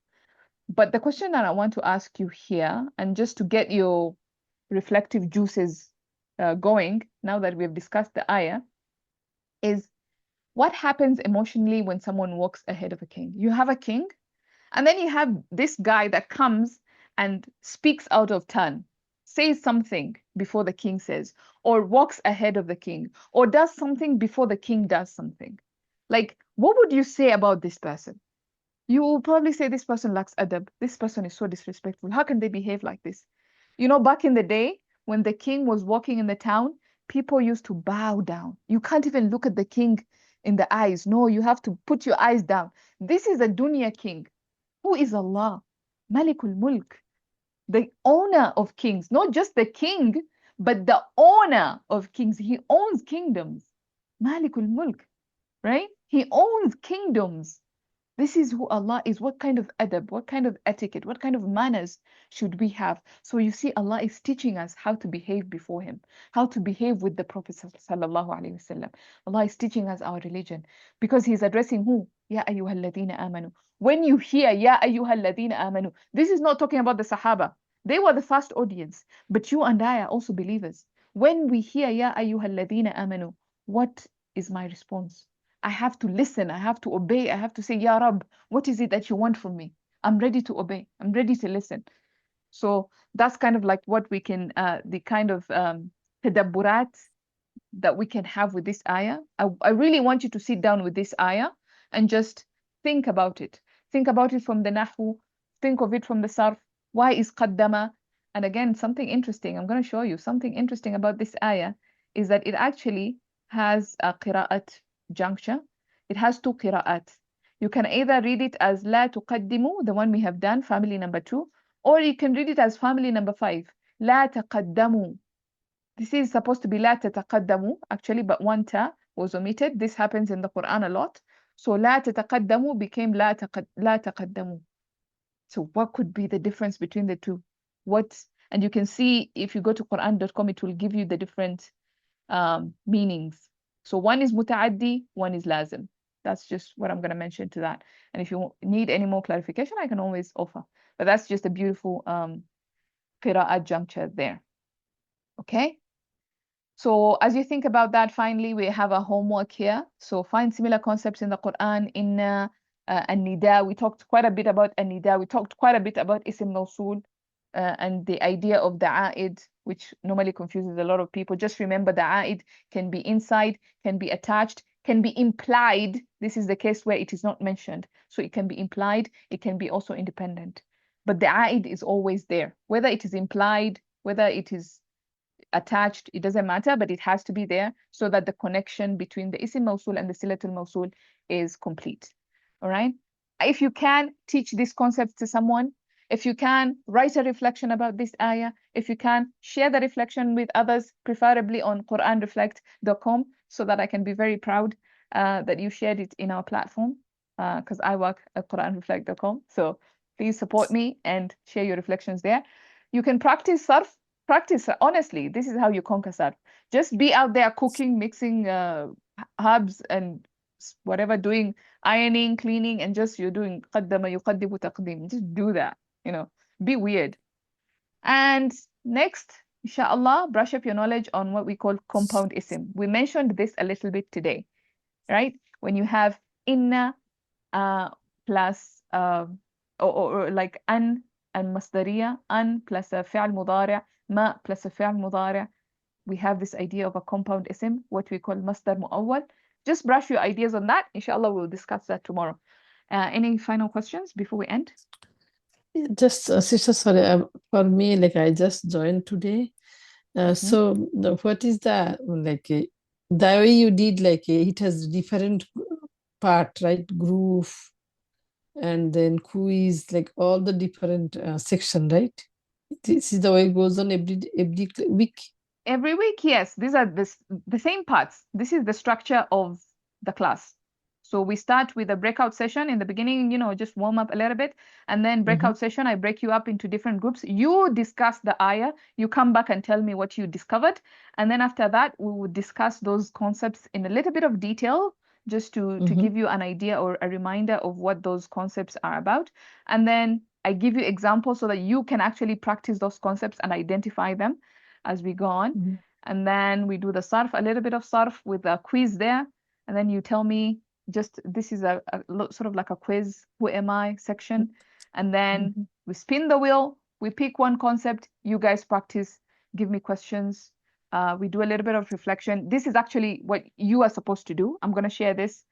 But the question that I want to ask you here, and just to get your reflective juices going, now that we've discussed the ayah, is what happens emotionally when someone walks ahead of a king? You have a king, and then you have this guy that comes and speaks out of turn, says something before the king says, or walks ahead of the king, or does something before the king does something. Like, what would you say about this person? You will probably say this person lacks adab. This person is so disrespectful. How can they behave like this? You know, back in the day, when the king was walking in the town, people used to bow down. You can't even look at the king in the eyes. No, you have to put your eyes down. This is a dunya king. Who is Allah? Malikul Mulk, the owner of kings. Not just the king, but the owner of kings. He owns kingdoms. Malikul Mulk, right? He owns kingdoms. This is who Allah is. What kind of adab, what kind of etiquette, what kind of manners should we have? So you see, Allah is teaching us how to behave before Him, how to behave with the Prophet sallallahu alaihi wasallam. Allah is teaching us our religion because He's addressing who? Ya ayyuhalladhina amanu. When you hear Ya ayyuhalladhina amanu, this is not talking about the Sahaba. They were the first audience, but you and I are also believers. When we hear Ya ayyuhalladhina amanu, what is my response? I have to listen, I have to obey, I have to say, Ya Rab, what is it that you want from me? I'm ready to obey, I'm ready to listen. So that's kind of like what we can, the kind of tadabburat that we can have with this ayah. I really want you to sit down with this ayah and just think about it. Think about it from the nahu, think of it from the sarf. Why is qaddama? And again, something interesting, I'm going to show you something interesting about this ayah is that it actually has a qira'at juncture. It has two qira'at. You can either read it as la tuqaddimu, the one we have done, family number 2, or you can read it as family number 5, la taqaddamu. This is supposed to be la tataqaddamu, actually, but one ta was omitted. This happens in the Quran a lot. So la tataqaddamu became la taqaddamu. So what could be the difference between the two? And you can see if you go to Quran.com, it will give you the different meanings. So one is muta'addi, one is lazim. That's just what I'm going to mention to that. And if you need any more clarification, I can always offer. But that's just a beautiful qira'at juncture there. Okay? So as you think about that, finally, we have a homework here. So find similar concepts in the Quran. In An-Nida, we talked quite a bit about An-Nida. We talked quite a bit about Ism Mawsul and the idea of the A'id, which normally confuses a lot of people. Just remember the A'id can be inside, can be attached, can be implied. This is the case where it is not mentioned. So it can be implied, it can be also independent. But the A'id is always there. Whether it is implied, whether it is attached, it doesn't matter, but it has to be there so that the connection between the Ism Mawsul and the Silatul Mawsul is complete. All right? If you can, teach these concepts to someone. If you can, write a reflection about this ayah. If you can, share the reflection with others, preferably on QuranReflect.com, so that I can be very proud that you shared it in our platform, because I work at QuranReflect.com. So please support me and share your reflections there. You can practice sarf. Practice, honestly, this is how you conquer sarf. Just be out there cooking, mixing herbs and whatever, doing ironing, cleaning, and just you're doing قدم يقدم تقديم. Just do that, you know, be weird. And next, inshallah, brush up your knowledge on what we call compound ism. We mentioned this a little bit today, right? When you have inna plus or like an المصدرية, an plus a فعل مضارع, ما plus a فعل مضارع. We have this idea of a compound ism, what we call مصدر مؤول. Just brush your ideas on that. Inshallah, we'll discuss that tomorrow. Any final questions before we end? Just, sister, sorry, for me, like I just joined today. So what is the, like, the way you did, like it has different part, right? Groove, and then quiz, like all the different section, right? This is the way it goes on every week. Every week, yes. These are the same parts. This is the structure of the class. So we start with a breakout session in the beginning, you know, just warm up a little bit. And then breakout session, I break you up into different groups. You discuss the ayah. You come back and tell me what you discovered. And then after that, we would discuss those concepts in a little bit of detail, just to give you an idea or a reminder of what those concepts are about. And then I give you examples so that you can actually practice those concepts and identify them as we go on. And then we do the sarf, a little bit of sarf with a quiz there. And then you tell me, just this is a sort of like a quiz, who am I section. And then we spin the wheel, we pick one concept, you guys practice, give me questions. We do a little bit of reflection. This is actually what you are supposed to do. I'm going to share this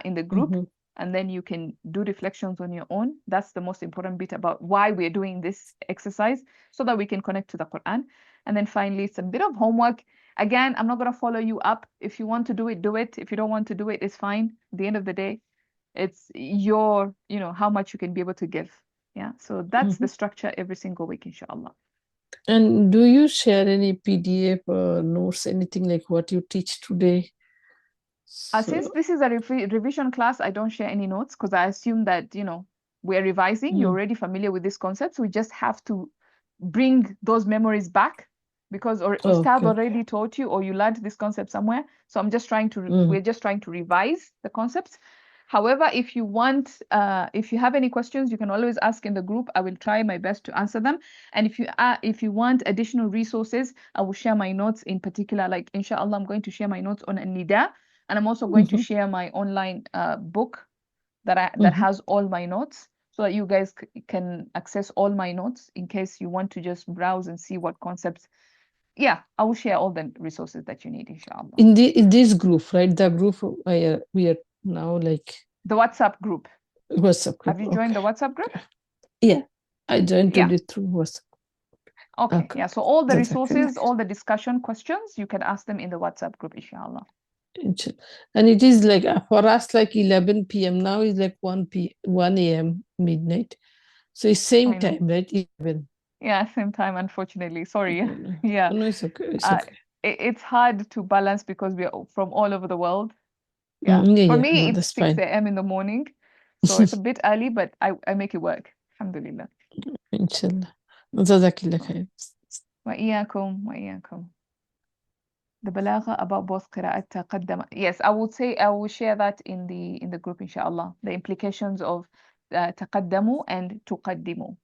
in the group, and then you can do reflections on your own. That's the most important bit about why we're doing this exercise, so that we can connect to the Quran. And then finally, it's a bit of homework. Again, I'm not going to follow you up. If you want to do it, do it. If you don't want to do it, it's fine. At the end of the day, it's your, you know, how much you can be able to give. Yeah. So that's the structure every single week, inshallah. And do you share any PDF notes, anything like what you teach today? Since this is a revision class, I don't share any notes because I assume that, you know, we're revising. You're already familiar with these concepts. We just have to bring those memories back, because Ustad already taught you, or you learned this concept somewhere. So I'm just trying to, we're just trying to revise the concepts. However, if you want, if you have any questions, you can always ask in the group. I will try my best to answer them. And if you want additional resources, I will share my notes in particular. Like, inshallah, I'm going to share my notes on النداء, and I'm also going to share my online book that has all my notes, so that you guys can access all my notes in case you want to just browse and see what concepts. Yeah, I will share all the resources that you need, inshallah. In this group, right? The group we are now, like the WhatsApp group. WhatsApp group. Have you joined the WhatsApp group? Yeah, I joined it through WhatsApp. Okay. Yeah. So all the resources, all the discussion questions, you can ask them in the WhatsApp group, inshallah. And it is like for us, like 11 p.m. now is like 1 a.m. midnight. So it's same time, right? 11. Yeah, same time, unfortunately. Sorry. Yeah. No, it's okay. It's okay. It's hard to balance because we are from all over the world. Yeah. For me, it's 6 a.m. in the morning. So it's a bit early, but I make it work. Alhamdulillah. Inshallah. Jazakillah khair. وإياكم وإياكم. The balagha about both qira'at taqaddama. Yes, I would say I will share that in the group, inshallah. The implications of taqaddamu and tuqaddimu.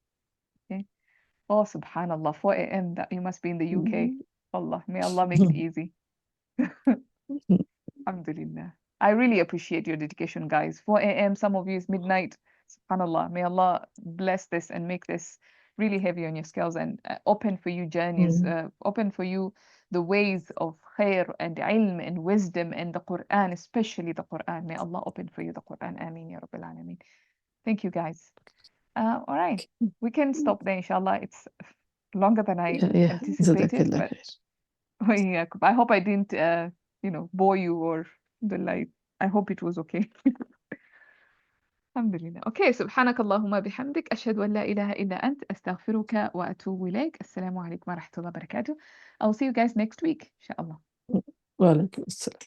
Okay. Oh, subhanallah, 4 a.m. That you must be in the UK. Allah, may Allah make it easy. Alhamdulillah. I really appreciate your dedication, guys. 4 a.m. Some of you is midnight. Subhanallah. May Allah bless this and make this really heavy on your scales and open for you journeys, open for you the ways of khair and ilm and wisdom and the Quran, especially the Quran. May Allah open for you the Quran. Ameen ya Rabbil Alameen. Thank you, guys. All right. We can stop there, inshallah. It's longer than I anticipated. But I hope I didn't, bore you or the light. I hope it was okay. Alhamdulillah. Okay, سبحانك اللهم بحمدك أشهد أن لا إله إلا أنت أستغفرك وأتوب إليك. السلام عليكم ورحمة الله وبركاته. I'll see you guys next week, inshallah. وعليكم السلام.